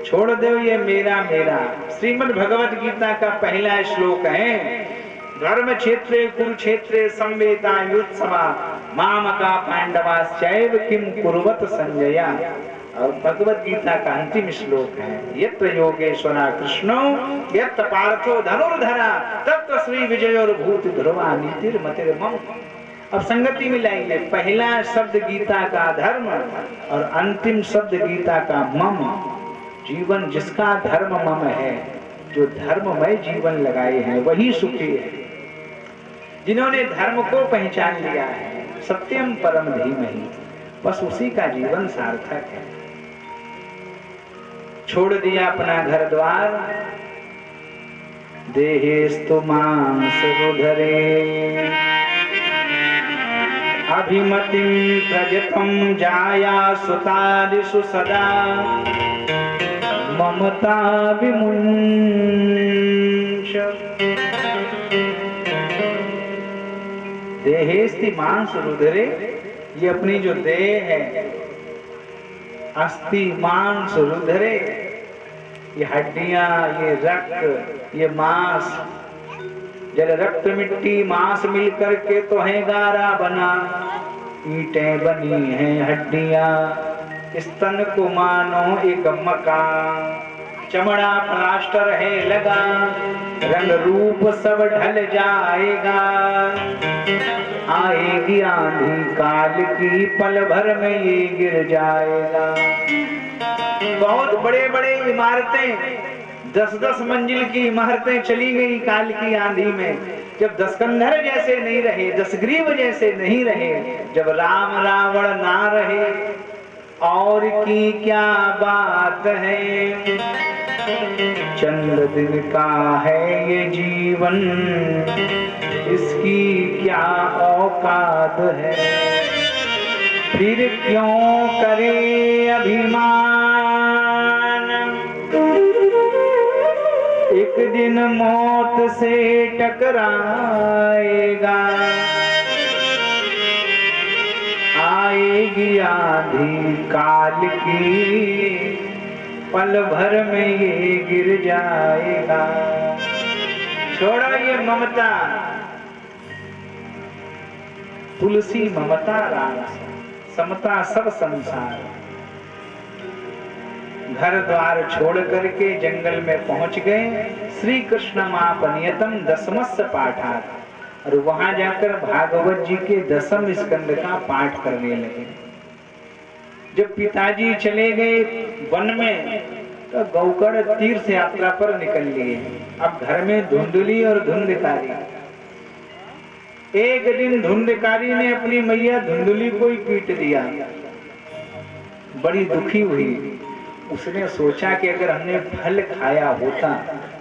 छोड़ दो ये मेरा मेरा। श्रीमद् भगवत गीता का पहला श्लोक है, धर्म क्षेत्रे कुरुक्षेत्रे संवेता युत्सवा मामका पांडवाश्चैव किम कुर्वत संजया। और भगवत गीता का अंतिम श्लोक है, यत्र योगेश्वरा कृष्णो यत्र पार्थो धनुर्धरा तत्र श्री विजयोर्भूति ध्रुवा नीतिर्मतिर्मम। अब संगति मिलाइए, पहला शब्द गीता का धर्म और अंतिम शब्द गीता का मम। जीवन जिसका धर्म मम है, जो धर्ममय जीवन लगाए हैं वही सुखी है। जिन्होंने धर्म को पहचान लिया है, सत्यम परम धीमहि, बस उसी का जीवन सार्थक है। छोड़ दिया अपना घर द्वार, देहेस्तु मांस रुधरे अभिमतिं प्रजतं जाया सुतादिषु सदा ममता विमुञ्च। देहेस्ति मांस रुधिरे, ये अपनी जो देह है, अस्थि मांस रुधिरे, ये हड्डियां, ये रक्त, ये मांस, जल रक्त मिट्टी मांस मिलकर के तो है गारा बना, ईंटें बनी हैं हड्डियां, स्तन को मानो एक मकान, चमड़ा प्लास्टर है लगा, रंग रूप सब ढल जाएगा, आएगी आंधी काल की पल भर में ये गिर जाएगा। बहुत बड़े बड़े इमारतें, 10-10 मंजिल की इमारतें चली गई काल की आंधी में। जब दशकंधर जैसे नहीं रहे, दशग्रीव जैसे नहीं रहे, जब राम रावण ना रहे, और की क्या बात है। चंद दिन का है ये जीवन, इसकी क्या औकात है, फिर क्यों करे अभिमान। एक दिन मौत से टकराएगा, आएगी आंधी काल की पल भर में ये गिर जाएगा। छोड़ो ये ममता, तुलसी ममता रास, समता सब संसार। घर द्वार छोड़ करके जंगल में पहुंच गए। श्री कृष्ण मापनियतम दशमस्य पाठात्, और वहां जाकर भागवत जी के 10वें स्कंद का पाठ करने लगे। जब पिताजी चले गए वन में, तो गौकर्ण तीर्थ यात्रा पर निकल लिए। अब घर में धुंधली और धुंधकारी। एक दिन धुंधकारी ने अपनी मैया धुंधली को ही पीट दिया, बड़ी दुखी हुई। उसने सोचा कि अगर हमने फल खाया होता,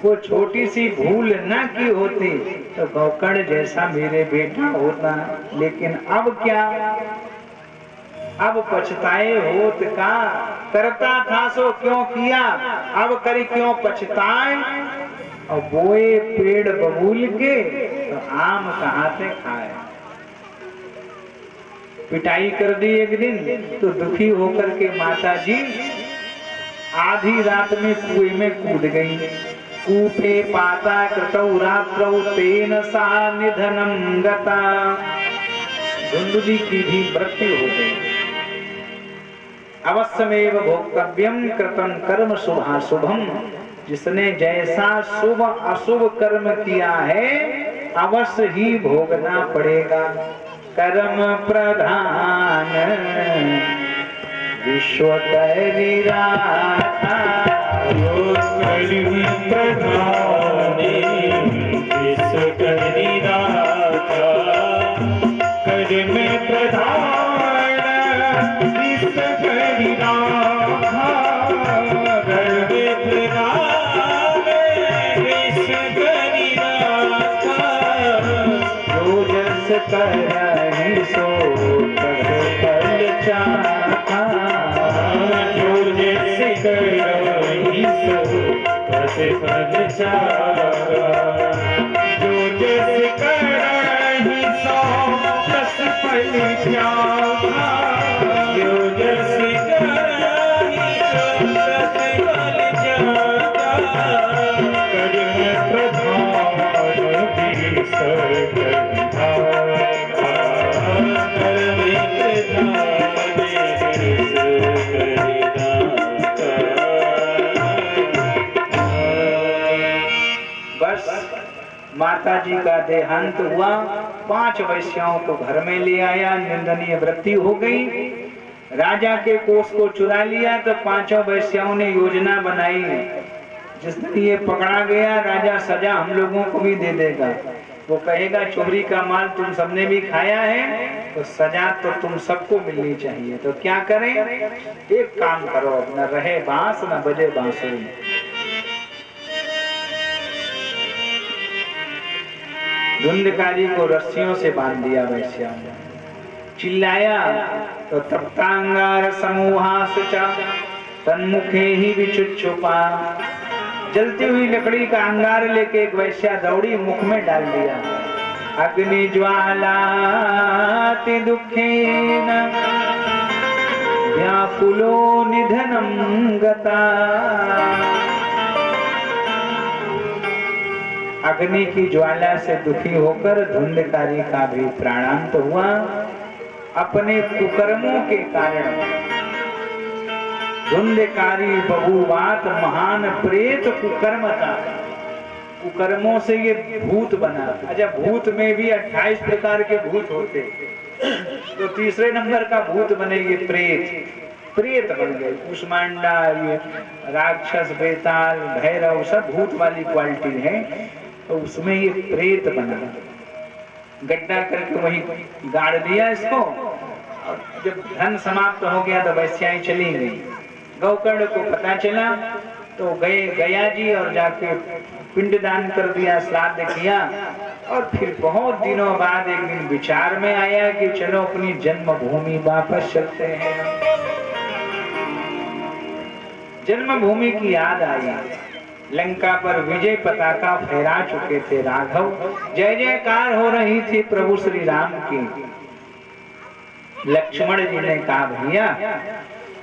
वो छोटी सी भूल ना की होती, तो गौकर्ण जैसा मेरे बेटा होता। लेकिन अब क्या, अब पछताए होत का, करता था सो क्यों किया, अब करी क्यों पछताए। और बोए पेड़ बबूल के, तो आम कहां से खाए। पिटाई कर दी एक दिन, तो दुखी होकर के माता जी आधी रात में कुएं में कूद गई। कूपे पाता कृतौ रात्रौ तेन सा निधनम गता। धुंधली की भी मृत्यु हो गई। अवश्यमेव भोक्तव्यम कृतं कर्म शुभाशुभम। जिसने जैसा शुभ अशुभ कर्म किया है, अवश्य ही भोगना पड़ेगा। कर्म प्रधान विश्व करिराता, कर्म प्रधान विश्व करिराता, कर्म प्रधान विश्व करिराता, कर्म प्रधान विश्व करिराता। जो जस करहि सो तस फल चाखा। जो जिस करहि सो तस फल चाखा। जो जिस करहि सो तस फल चाखा। जो जिस करहि सो तस फल चाखा। कर्म प्रधान विस करिधाता। कर्म प्रधान विस करिधाता। बस माता जी का देहांत हुआ, 5 वैश्याओं को घर में ले आया, निंदनीय वृत्ति हो गई। राजा के कोष को चुरा लिया तो 5 वैश्याओं ने योजना बनाई, जिस दिन ये पकड़ा गया राजा सजा हम लोगों को भी दे देगा। वो कहेगा चोरी का माल तुम सबने भी खाया है तो सजा तो तुम सबको मिलनी चाहिए। तो क्या करें? एक काम करो, न रहे बांस न बजे बांसुरी। धुंधकारी को रस्सियों से बांध दिया वैश्याओं ने। चिल्लाया तो तप्तांगार समूहास च तन्मुखे ही विचुच्छुपा। जलती हुई लकड़ी का अंगार लेके एक वैश्या दौड़ी, मुख में डाल दिया। अग्नि ज्वालाति दुखेन व्याकुलो निधनम गता। अग्नि की ज्वाला से दुखी होकर धुंधकारी का भी प्राणांत हुआ। अपने कुकर्मों के कारण धुंधकारी बहुवात महान प्रेत कुकर्म था। कुकर्मों से ये भूत बना। अच्छा, भूत में भी 28 प्रकार के भूत होते, तो तीसरे नंबर का भूत बने ये प्रेत बन गए। कुष्मांडा, ये राक्षस, बेताल, भैरव सब भूत वाली क्वालिटी है, तो उसमें ये प्रेत बना। गड्ढा करके वही गाड़ दिया इसको। और जब धन समाप्त हो गया तो वैश्याएं चली गई। गौकर्ण को पता चला तो गए गया जी और जाके पिंडदान कर दिया, श्राद्ध किया। और फिर बहुत दिनों बाद एक दिन विचार में आया कि चलो अपनी जन्मभूमि वापस चलते हैं। जन्मभूमि की याद आई। लंका पर विजय पताका फहरा चुके थे राघव। जय जयकार हो रही थी प्रभु श्री राम की। लक्ष्मण जी ने कहा भैया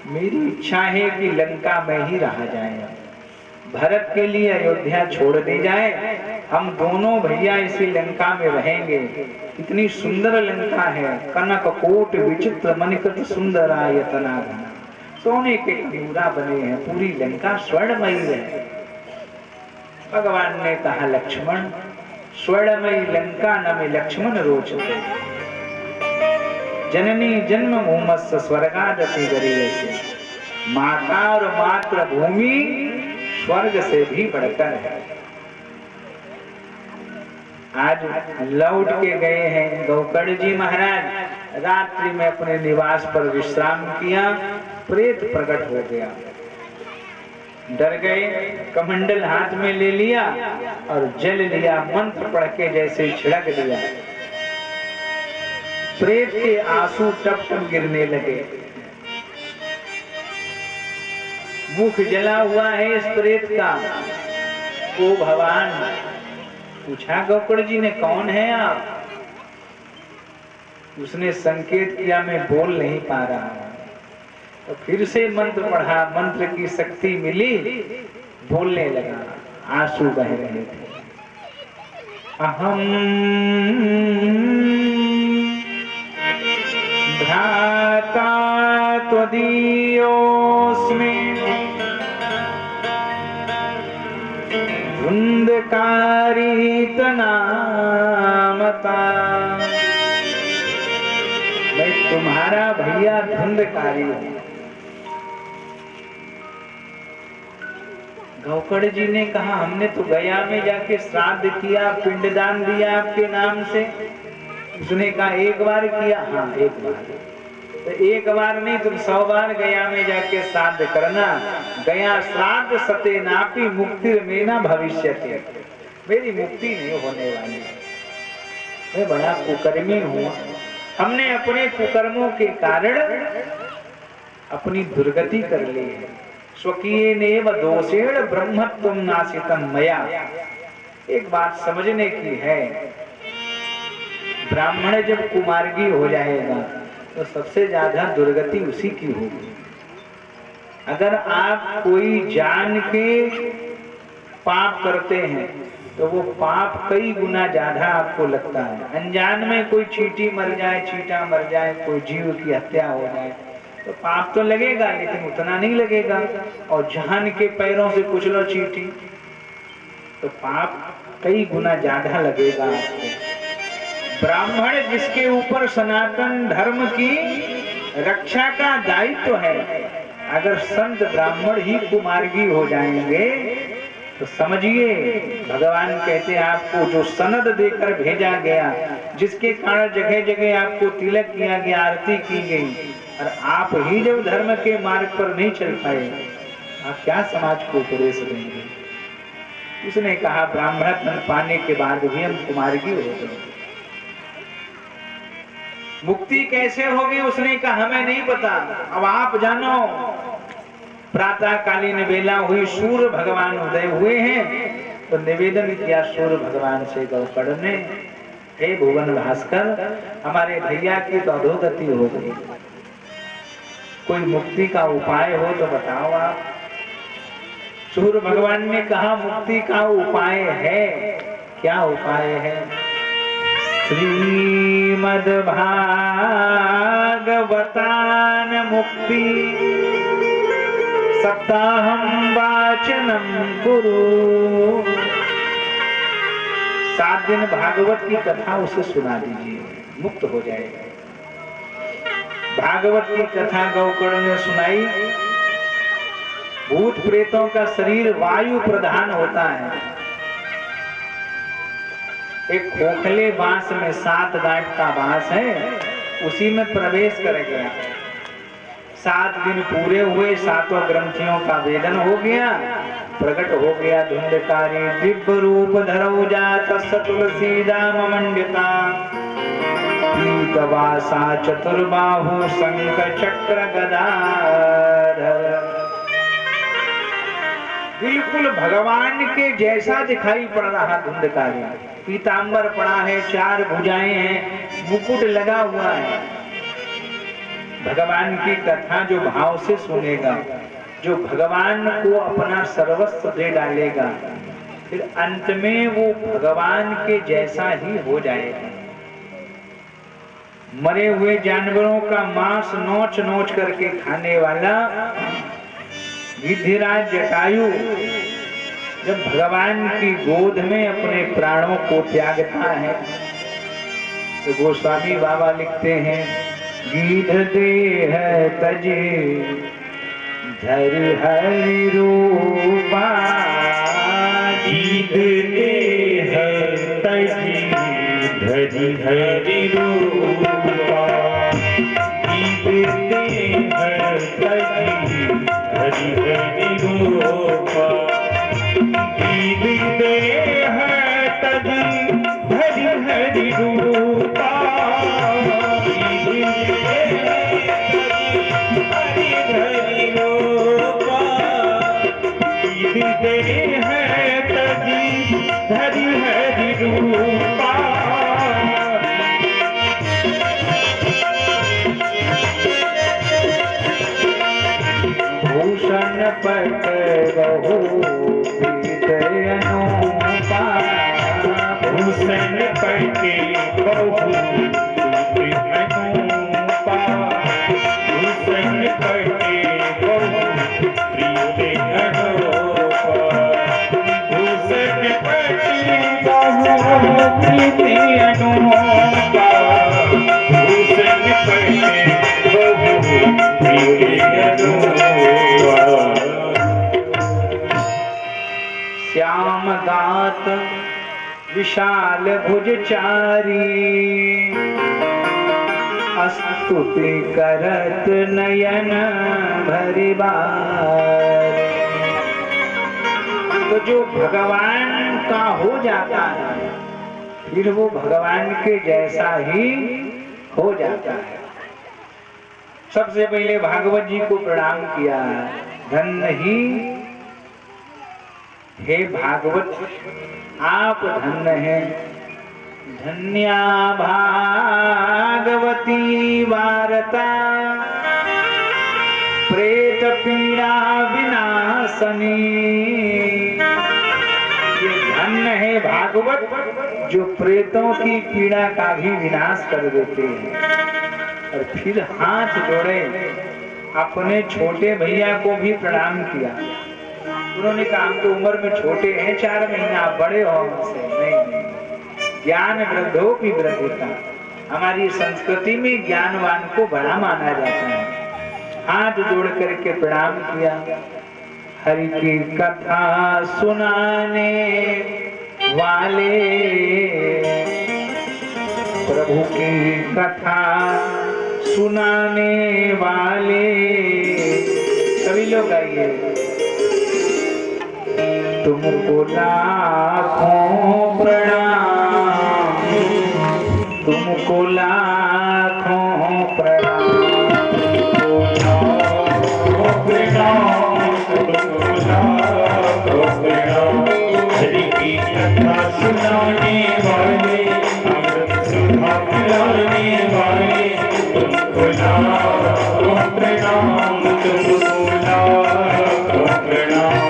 मेरी इच्छा है कि लंका में ही रहा जाए, भरत के लिए अयोध्या छोड़ दी जाए, हम दोनों भैया इसी लंका में रहेंगे। इतनी सुंदर लंका है, कनक कोट विचित्र मणिकृत सुंदरायतना, सोने के कंगूरा बने हैं, पूरी लंका स्वर्णमयी है। भगवान ने कहा लक्ष्मण स्वर्णमयी लंका न में लक्ष्मण रोचते, जननी जन्म भूमस्स स्वर्गादपि गरीयसे। माता और मातृभूमि स्वर्ग से भी बढ़कर है। आज लौट के गए हैं गौकर्ण जी महाराज। रात्रि में अपने निवास पर विश्राम किया, प्रेत प्रकट हो गया। डर गए, कमंडल हाथ में ले लिया और जल लिया, मंत्र पढ़ के जैसे छिड़क दिया। प्रेत के आंसू टप टप गिरने लगे। मुख जला हुआ है इस प्रेत का। ओ भगवान, पूछा गौकर्ण जी ने कौन है आप? उसने संकेत किया मैं बोल नहीं पा रहा। तो फिर से मंत्र पढ़ा, मंत्र की शक्ति मिली, बोलने लगा, आंसू बह रहे थे। अहम भ्राता त्वदीयोऽस्मि धुंधकारी तनामता। मैं तुम्हारा भैया धुंधकारी हूं। गौकर्ण जी ने कहा हमने तो गया में जाके श्राद्ध किया, पिंडदान दिया आपके नाम से। उसने कहा एक बार किया? हाँ एक बार। तो एक बार नहीं तुम 100 बार गया में जाके श्राद्ध करना। गया श्राद्ध सते नापी मुक्ति में ना भविष्य, मेरी मुक्ति नहीं होने वाली। मैं बड़ा कुकर्मी हूँ, हमने अपने कुकर्मों के कारण अपनी दुर्गति कर ली है। स्वकीय नेव दोषेण ब्रह्मत्वं नाशितम मया। एक बात समझने की है, ब्राह्मण जब कुमार्गी हो जाएगा तो सबसे ज्यादा दुर्गति उसी की होगी। अगर आप कोई जान के पाप करते हैं तो वो पाप कई गुना ज्यादा आपको लगता है। अनजान में कोई चींटी मर जाए, चींटा मर जाए, कोई जीव की हत्या हो जाए तो पाप तो लगेगा, लेकिन उतना नहीं लगेगा। और जान के पैरों से कुचलो चींटी तो पाप कई गुना ज्यादा लगेगा आपको। ब्राह्मण जिसके ऊपर सनातन धर्म की रक्षा का दायित्व है, अगर संत ब्राह्मण ही कुमार्गी हो जाएंगे तो समझिए भगवान कहते हैं आपको जो सनद देकर भेजा गया, जिसके कारण जगह जगह आपको तिलक किया गया, आरती की गई, और आप ही जब धर्म के मार्ग पर नहीं चल पाए, आप क्या समाज को उपदेश देंगे। उसने कहा ब्राह्मणत्व पाने के बाद भी हम कुमार्गी हो गए, मुक्ति कैसे होगी उसने कहा हमें नहीं पता, अब आप जानो। प्रातः कालीन बेला हुई, सूर्य भगवान उदय हुए हैं तो निवेदन किया सूर्य भगवान से गौकर्ण ने, हे भुवन भास्कर, हमारे भैया की तो अधोगति हो गई, कोई मुक्ति का उपाय हो तो बताओ आप। सूर्य भगवान ने कहा मुक्ति का उपाय है। क्या उपाय है? श्रीमद् भागवतान मुक्ति सप्ताहं वाचनम कुरु। 7 दिन भागवत की कथा उसे सुना दीजिए, मुक्त हो जाएगा। भागवत की कथा गौकर्ण ने सुनाई। भूत प्रेतों का शरीर वायु प्रधान होता है। एक खोखले बांस में 7 गांठ का बांस है, उसी में प्रवेश कर गया। 7 दिन पूरे हुए, 7 ग्रंथियों का वेदन हो गया, प्रकट हो गया धुंधकारी दिव्य रूप धरो जात तुलसी दाम मंडिता पीतवासा चतुर्बाहु शंख चक्र गदाधर। बिल्कुल भगवान के जैसा दिखाई पड़ रहा धुंधकारी। पीतांबर पड़ा है, 4 भुजाएं हैं, मुकुट लगा हुआ है। भगवान की कथा जो भाव से सुनेगा, जो भगवान को अपना सर्वस्व दे डालेगा, फिर अंत में वो भगवान के जैसा ही हो जाएगा। मरे हुए जानवरों का मांस नोच नोच करके खाने वाला गिद्धिराज जटायु जब भगवान की गोद में अपने प्राणों को त्यागता है तो गोस्वामी बाबा लिखते हैं, गीध देह तजे धर हरि रूपा, गीध देह तजे धरि हरि रूपा, गीध देह तजे धरि हरि रूपा, गीध देह तजे धरि हरि रूपा, गीध देह तजे धरि हरि रूपा। भूषण पट बहु प्रीत अनूपा, भूषण पटे बहु प्रीत अनूपा, भूषण पटे बहु प्रीत अनूपा, भूषण पटे बहु प्रीत अनूपा, भूषण पटे बहु प्रीत अनूपा। श्याम गात विशाल भुजचारी, स्तुति करत नयन भरि बार। तो जो भगवान का हो जाता है फिर वो भगवान के जैसा ही हो जाता है। सबसे पहले भागवत जी को प्रणाम किया, धन्य ही हे भागवत आप धन्य हैं, धन्या भागवती वारता प्रेत पीड़ा विनाशनी। ये धन्य है भागवत जो प्रेतों की पीड़ा का भी विनाश कर देते हैं। और फिर हाथ जोड़े अपने छोटे भैया को भी प्रणाम किया। उन्होंने कहा हम तो उम्र में छोटे हैं, 4 महीना आप बड़े हो हमसे। नहीं, ज्ञान वृद्धो की वृद्धिता, हमारी संस्कृति में ज्ञानवान को बड़ा माना जाता है। हाथ जोड़ करके प्रणाम किया। हरि की कथा सुनाने वाले, प्रभु की कथा सुनाने वाले, सभी लोग आइए। तुमको लाखों प्रणाम, तुमको लाखों प्रणाम, हरि की कथा सुनाने वाले, अमृत सुधा पिलाने वाले, तुमको लाखों प्रणाम, तुमको लाखों प्रणाम।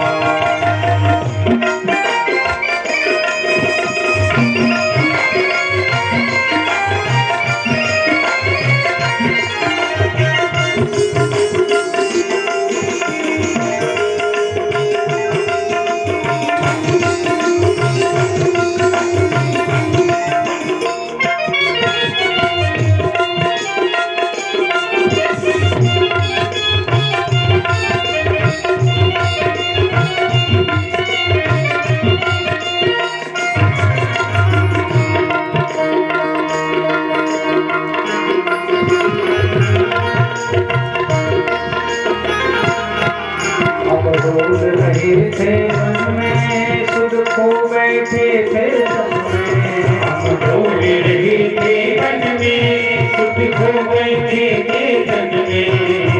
थे मन में सुध खो बैठे थे तन में, हम डोल रहे थे मन में, सुध खो बैठे थे तन में।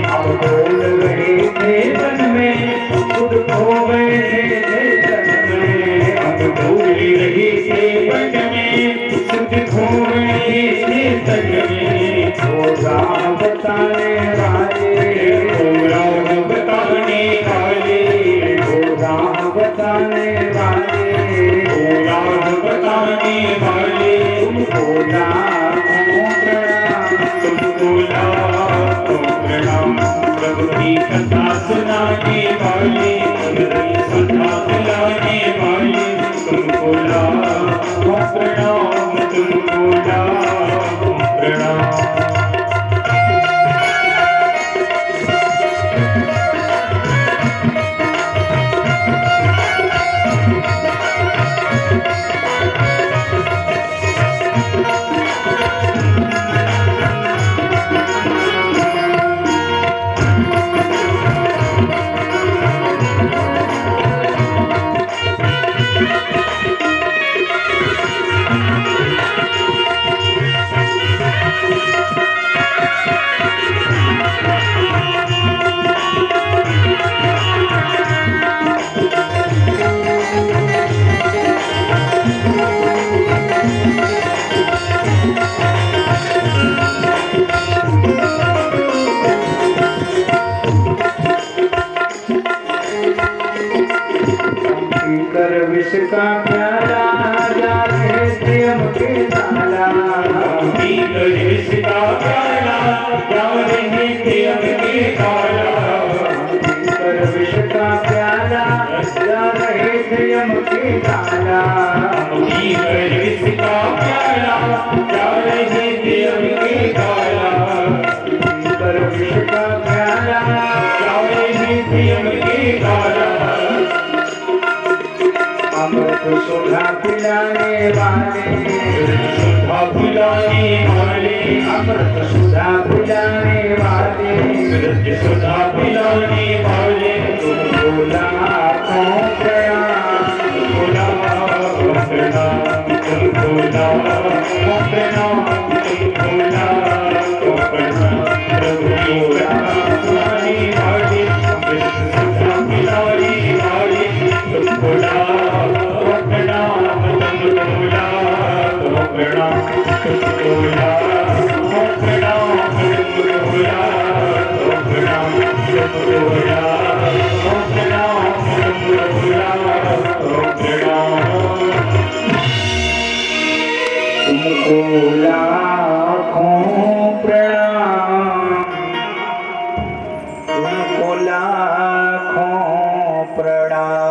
हम डोल रहे थे मन में, सुध खो बैठे थे तन में। हम डोल रहे थे मन में, सुध खो बैठे थे तन में। वो राह बताने वाले, वो राह बताने वाले, राह बताने वाले, वो राह बताने वाले, तुमको लाखों प्रणाम, तुमको लाखों प्रणाम। प्रभु की कथा सुनाने वाले, हरि सुधा पिलाने वाले, तुमको लाखों प्रणाम, तुमको लाखों प्रणाम। विष का प्याला जा प्रेम के ताला, विष का प्याला जा प्रेम के ताला, विष का प्याला जा प्रेम के ताला, विष का प्याला जा प्रेम के ताला, विष का प्याला जा प्रेम के ताला। अमृत सुधा पिलाने वाले, सुधा पिलाने वाले, अमृत सुधा पिलाने वाले, सुधा पिलाने वाले, तुमको लाखों प्रणाम, तुमको लाखों प्रणाम, तुमको लाखों प्रणाम तुमको लाखों प्रणाम तुमको लाखों प्रणाम तुमको लाखों प्रणाम तुमको लाखों प्रणाम तुमको लाखों प्रणाम तुमको लाखों प्रणाम तुमको लाखों प्रणाम।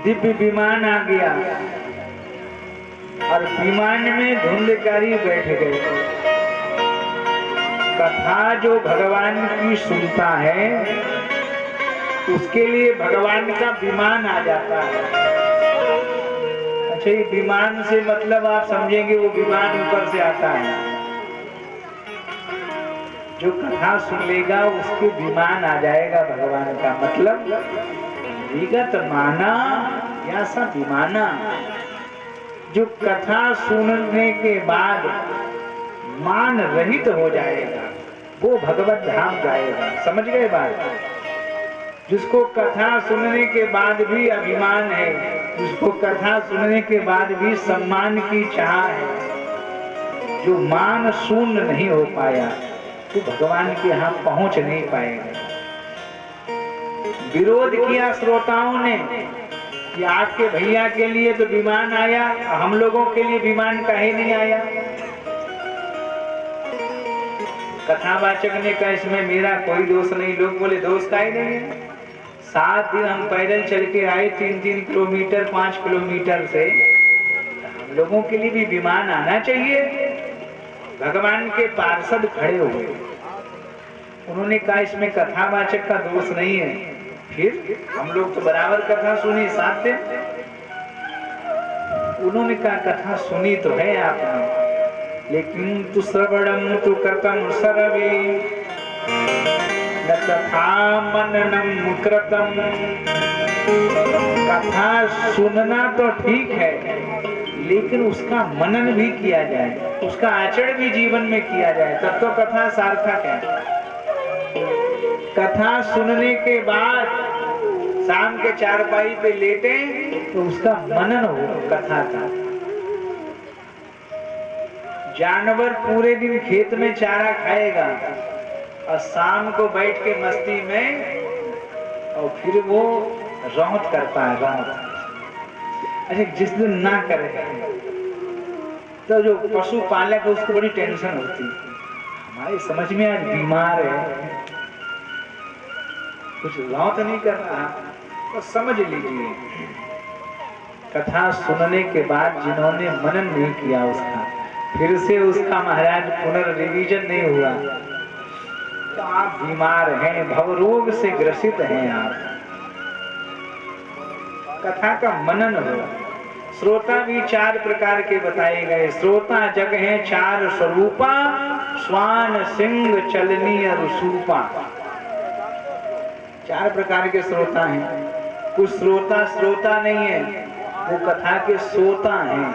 दिव्य विमान आ गया और विमान में धुंधकारी बैठ गए। कथा जो भगवान की सुनता है उसके लिए भगवान का विमान आ जाता है। अच्छा, ये विमान से मतलब आप समझेंगे वो विमान ऊपर से आता है। जो कथा सुन लेगा उसके विमान आ जाएगा भगवान का। मतलब विगत माना या सा विमाना। जो कथा सुनने के बाद मान रहित हो जाएगा वो भगवत धाम जाएगा। समझ गए बात? जिसको कथा सुनने के बाद भी अभिमान है, जिसको कथा सुनने के बाद भी सम्मान की चाह है, जो मान शून्य नहीं हो पाया तो भगवान के यहाँ पहुंच नहीं पाएगा। विरोध किया श्रोताओं ने कि आपके भैया के लिए तो विमान आया, हम लोगों के लिए विमान काहे नहीं आया? कथावाचक ने कहा इसमें मेरा कोई दोष नहीं। लोग बोले दोष काहे नहीं है? 7 दिन हम पैदल चल के आए, 3-3 किलोमीटर 5 किलोमीटर से। हम लोगों के लिए भी विमान आना चाहिए। भगवान के पार्षद खड़े हुए, उन्होंने कहा इसमें कथावाचक का दोष नहीं है। फिर हम लोग तो बराबर कथा सुनी 7 दिन। उन्होंने कहा कथा सुनी तो है आपने, लेकिन तु श्रवणम तु कृतम सर्वे न कथा मननम कृतम। कथा सुनना तो ठीक है, लेकिन उसका मनन भी किया जाए, उसका आचरण भी जीवन में किया जाए, तब तो कथा सार्थक है। कथा सुनने के बाद शाम के चारपाई पे लेटे तो उसका मनन हो कथा का। जानवर पूरे दिन खेत में चारा खाएगा और शाम को बैठ के मस्ती में और फिर वो रौंद करता है, रौंद। अच्छा, जिस दिन ना करे तो जो पशु पालक है उसको बड़ी टेंशन होती है। हमारे समझ में आज बीमार है, कुछ रौंद नहीं कर रहा, तो समझ लीजिए कथा सुनने के बाद जिन्होंने मनन नहीं किया उसका, फिर से उसका महाराज पुनर्रिवीजन नहीं हुआ तो आप बीमार हैं, भवरोग से ग्रसित हैं आप। कथा का मनन हो। श्रोता भी 4 प्रकार के बताए गए। श्रोता जग हैं 4 स्वरूपा, श्वान सिंह चलनी और सूपा। 4 प्रकार के श्रोता हैं। कुछ श्रोता श्रोता नहीं है, वो कथा के सोता हैं।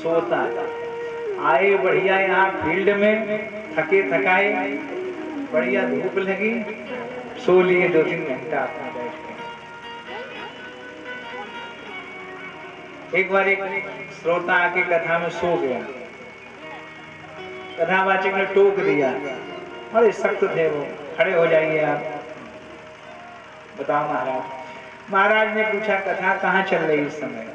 सोता आए बढ़िया यहाँ फील्ड में, थके थकाए, बढ़िया धूप लगी, सो लिए 2-3 घंटा अपना बैठ के। एक बार एक श्रोता आके कथा में सो गया, कथावाचक ने टोक दिया, अरे सख्त थे वो, खड़े हो जाइए आप, बताओ महाराज। महाराज ने पूछा कथा कहाँ चल रही इस समय?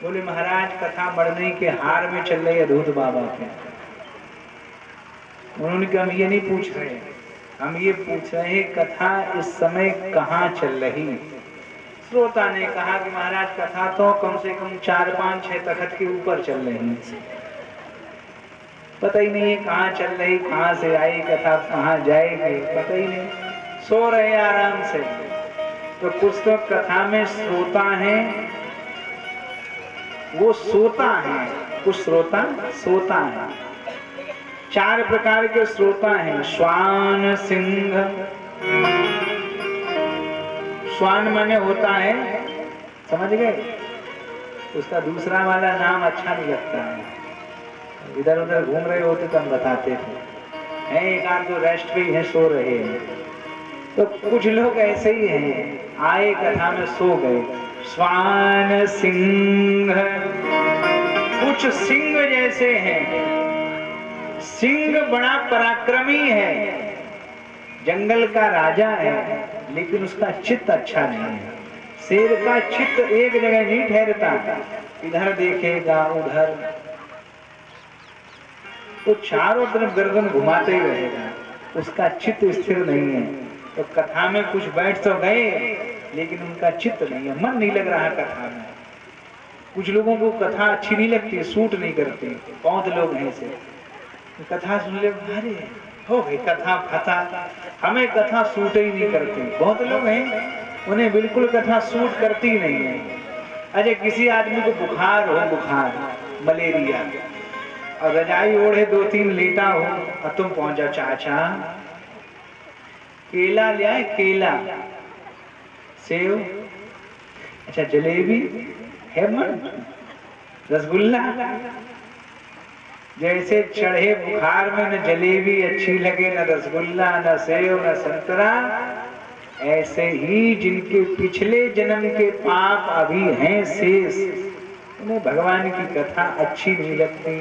बोले महाराज कथा बढ़ने के हार में चल रही है दूध बाबा के। उन्होंने कहा हम ये नहीं पूछ रहे, हम ये पूछ रहे हैं कथा इस समय कहाँ चल रही। श्रोता ने कहा कि महाराज कथा तो कम से कम 4-5-6 तखत के ऊपर चल रही है, पता ही नहीं है कहाँ चल रही, कहाँ से आई कथा, कहाँ जाएगी, पता ही नहीं। सो रहे आराम से। तो कुछ तो कथा में श्रोता है वो सोता है, कुछ श्रोता सोता है। 4 प्रकार के श्रोता हैं। श्वान सिंह। श्वान माने होता है, समझ गए? उसका दूसरा वाला नाम अच्छा नहीं लगता है, इधर उधर घूम रहे होते तो हम बताते थे। हैं, एक आध दो राष्ट्रीय हैं सो रहे हैं। तो कुछ लोग ऐसे ही हैं, आए कथा में सो गए। स्वान सिंह, कुछ सिंह जैसे हैं। सिंह बड़ा पराक्रमी है, जंगल का राजा है, लेकिन उसका चित्त अच्छा नहीं है। शेर का चित्त एक जगह नहीं ठहरता, इधर देखेगा उधर, वो चारों तरफ गर्दन घुमाते ही रहेगा, उसका चित्त स्थिर नहीं है। तो कथा में कुछ बैठ तो गए, लेकिन उनका चित्त नहीं है, मन नहीं लग रहा कथा में। कुछ लोगों को कथा अच्छी नहीं लगती, सूट नहीं करती, बहुत लोग हैं ऐसे। कथा सुन ले, अरे हो गई कथा फता, हमें कथा सूट ही नहीं करती। बहुत लोग हैं, उन्हें बिल्कुल कथा सूट करती नहीं है। अरे किसी आदमी को बुखार हो, बुखार मलेरिया, और रजाई ओढ़े 2-3 लेटा हो, और तुम पहुंचा चाचा केला ले आए, केला, सेव, अच्छा जलेबी है, मन रसगुल्ला। जैसे चढ़े बुखार में न जलेबी अच्छी लगे, न रसगुल्ला, न सेव, न संतरा, ऐसे ही जिनके पिछले जन्म के पाप अभी हैं शेष, उन्हें भगवान की कथा अच्छी नहीं लगती।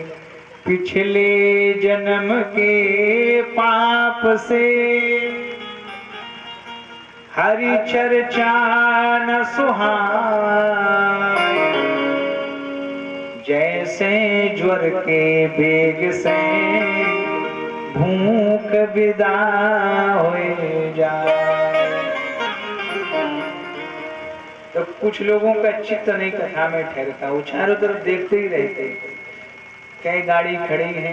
पिछले जन्म के पाप से हरि चर्चा न सुहाए, जैसे ज्वर के बेग से भूख विदा हो जाए। तो कुछ लोगों का चित्त नहीं कथा में ठहरता, वो चारों तरफ देखते ही रहते। कई गाड़ी खड़ी है,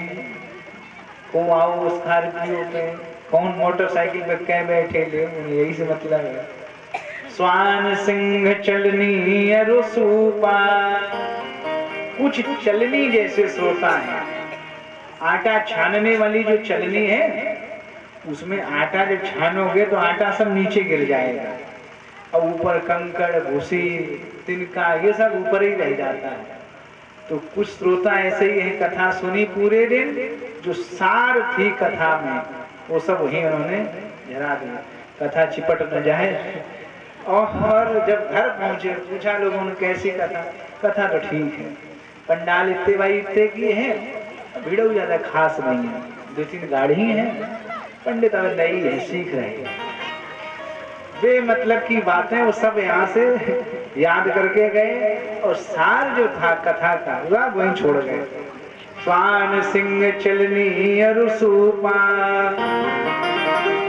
को आओ स्कॉर्पियो पे, कौन मोटरसाइकिल पे कै बैठे ले, यही से मतलब है। स्वान सिंह चलनी रुसूपा, कुछ चलनी जैसे श्रोता है। आटा छानने वाली जो चलनी है, उसमें आटा जब छानोगे तो आटा सब नीचे गिर जाएगा, और ऊपर कंकड़ भूसी तिनका ये सब ऊपर ही रह जाता है। तो कुछ श्रोता ऐसे ही है, कथा सुनी पूरे दिन, जो सार थी कथा में वो सब वही उन्होंने झरा दिया, कथा चिपट न जाए। और जब घर पहुंचे, पूछा लोगों ने कैसी कथा, कथा तो ठीक है, पंडाल इतने भाई इतने की है, भीड़ ज्यादा खास नहीं है, 2-3 गाड़ी है, पंडित अब नई है, सीख रहे हैं। वे मतलब की बातें वो सब यहाँ से याद करके गए, और सार जो था कथा का वही छोड़ गए। स्वान सिंह चलनी रुसूपा,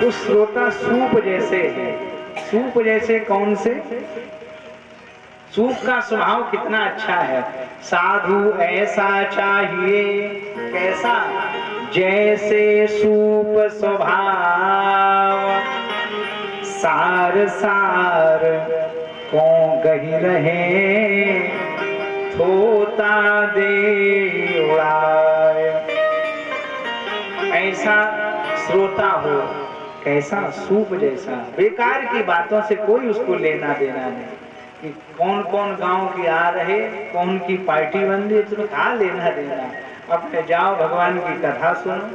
उस श्रोता सूप जैसे है। सूप जैसे कौन से? सूप का स्वभाव कितना अच्छा है। साधु ऐसा चाहिए, कैसा? जैसे सूप स्वभाव, सार सार को गही रहे, थोता दे उड़ाए। ऐसा श्रोता हो, कैसा? सूप जैसा। बेकार की बातों से कोई उसको लेना देना नहीं, कि कौन कौन गांव के आ रहे, कौन की पार्टी बन रही, तुम्हें कहाँ लेना देना। अपने जाओ भगवान की कथा सुनो।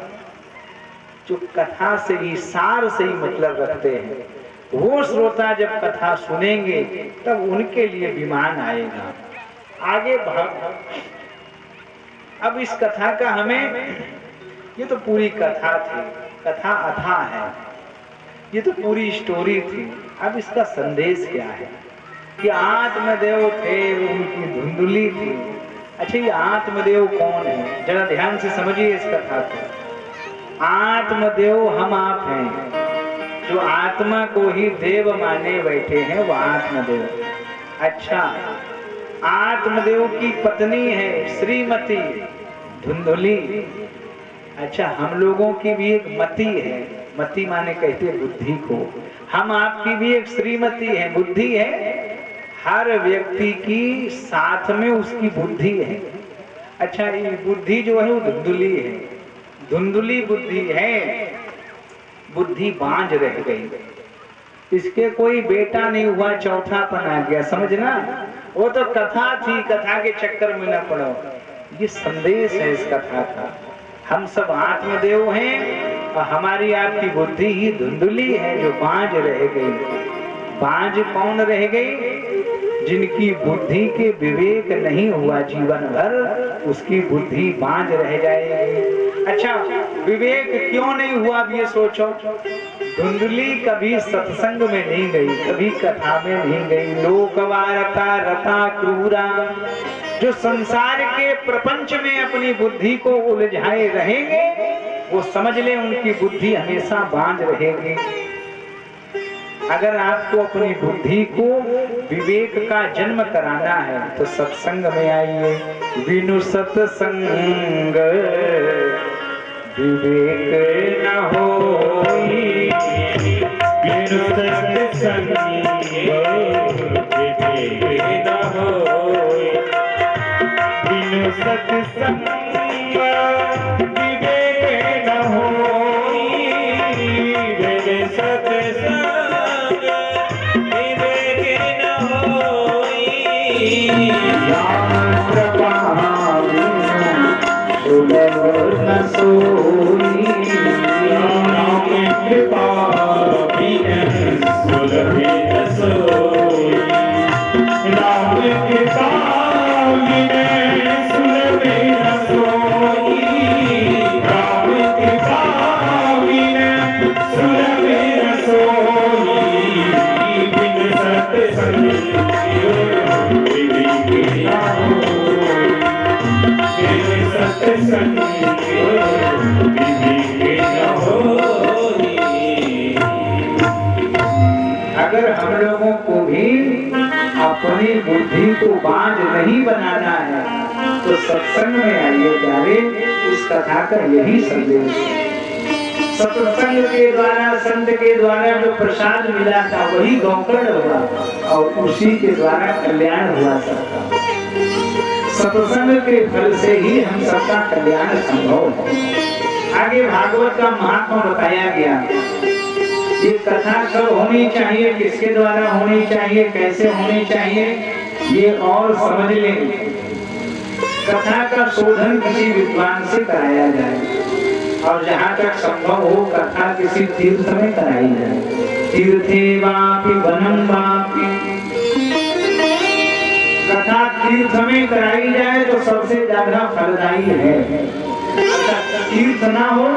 जो कथा से ही, सार से ही मतलब रखते हैं, वो श्रोता जब कथा सुनेंगे तब उनके लिए विमान आएगा। आगे भाग। अब इस कथा का हमें, ये तो पूरी कथा थी, कथा अथा है, ये तो पूरी स्टोरी थी। अब इसका संदेश क्या है कि आत्मदेव थे, उनकी धुंधुली थी। अच्छा, ये आत्मदेव कौन है? जरा ध्यान से समझिए इस कथा को। आत्मदेव हम आप हैं, जो आत्मा को ही देव माने बैठे हैं, वो आत्मदेव। अच्छा, आत्मदेव की पत्नी है श्रीमती धुंधुली। अच्छा, हम लोगों की भी एक मति है, मति माने कहते हैं बुद्धि को। हम आपकी भी एक श्रीमती है, बुद्धि है। हर व्यक्ति की साथ में उसकी बुद्धि है। अच्छा, ये बुद्धि जो है वो धुंधुली है, धुंधुली बुद्धि है। बुद्धि बांझ रह गई, इसके कोई बेटा नहीं हुआ, चौथापन आ गया, समझना। वो तो कथा थी, कथा के चक्कर में न पड़ो। ये संदेश है इस कथा का। हम सब आत्मदेव हैं, और हमारी आपकी बुद्धि ही धुंधली है जो बांझ रह गई। बांझ कौन रह गई? जिनकी बुद्धि के विवेक नहीं हुआ जीवन भर, उसकी बुद्धि बांझ रह जाएगी। अच्छा, विवेक क्यों नहीं हुआ अब ये सोचो। धुंधली कभी सत्संग में नहीं गई, कभी कथा में नहीं गई। लोकवारता रता क्रूरा, जो संसार के प्रपंच में अपनी बुद्धि को उलझाए रहेंगे, वो समझ ले उनकी बुद्धि हमेशा बांझ रहेगी। अगर आपको अपनी बुद्धि को विवेक का जन्म कराना है तो सत्संग में आइए। बिनु सत्संग विवेक न होई, बिनु सत्संग विवेक न होई, बिनु सत्संग विवेक न होई, बिनु सत्संग विवेक न होई। राम कृपा सुलभ न सोई, राम कृपा बिन सुलभ न सोई, राम कृपा बिन सुलभ न सोई, राम कृपा बिन सुलभ न सोई, बिन सत्संग विवेक न होई, बिन सत्संग विवेक न होई। अगर हम लोगों को भी अपनी बुद्धि को बांझ नहीं बनाना है तो सत्संग में आइए प्यारे। इस कथा का यही संदेश है। सत्संग के द्वारा, संत के द्वारा जो प्रसाद मिला था वही गौकर्ण हुआ और उसी के द्वारा कल्याण हुआ सबका। सत्संग के फल से ही हम सबका कल्याण संभव है। आगे भागवत का महात्मा बताया गया। ये कथा कब होनी चाहिए, किसके द्वारा होनी चाहिए, कैसे होनी चाहिए, ये और समझ लें। कथा का शोधन किसी विद्वान से कराया जाए और जहाँ तक संभव हो कथा किसी तीर्थ में कराई जाए। तीर्थे वापि वनम वापि, कथा तीर्थ में कराई जाए तो सबसे ज्यादा फलदायी है। तीर्थ ना हो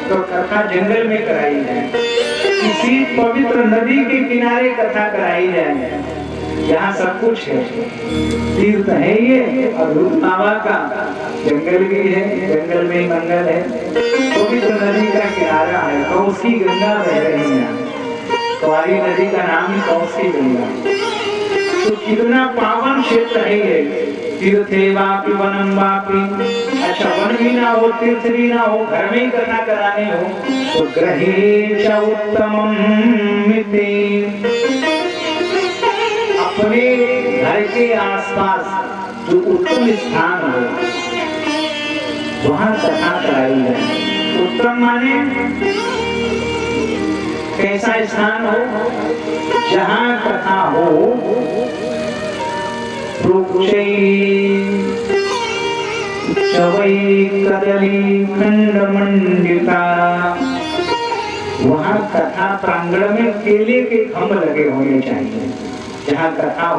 तो कथा जंगल में कराई जाए, किसी पवित्र नदी के किनारे कथा कराई जाए, यहाँ सब कुछ है। तीर्थ है ये, अद्भुत बाबा का जंगल भी है, जंगल में मंगल है, पवित्र नदी का किनारा है, कौसी गंगा बह रही है। कुआरी नदी का नाम ही कौसी गंगा। तो कितना पावन क्षेत्र है ये। तीर्थे वापि वनम वापि, अच्छा वन भी ना हो, तीर्थ भी ना हो, घर में ही कथा करानी हो तो गृहे च उत्तमं मिति, अपने घर के आसपास जो उत्तम स्थान हो वहां कथा कराई जाए। उत्तम माने कैसा स्थान हो? जहां कथा हो चवई कदली खंड मंडिता, वहां कथा प्रांगण में केले के खंभ लगे होने चाहिए जहां कथा हो।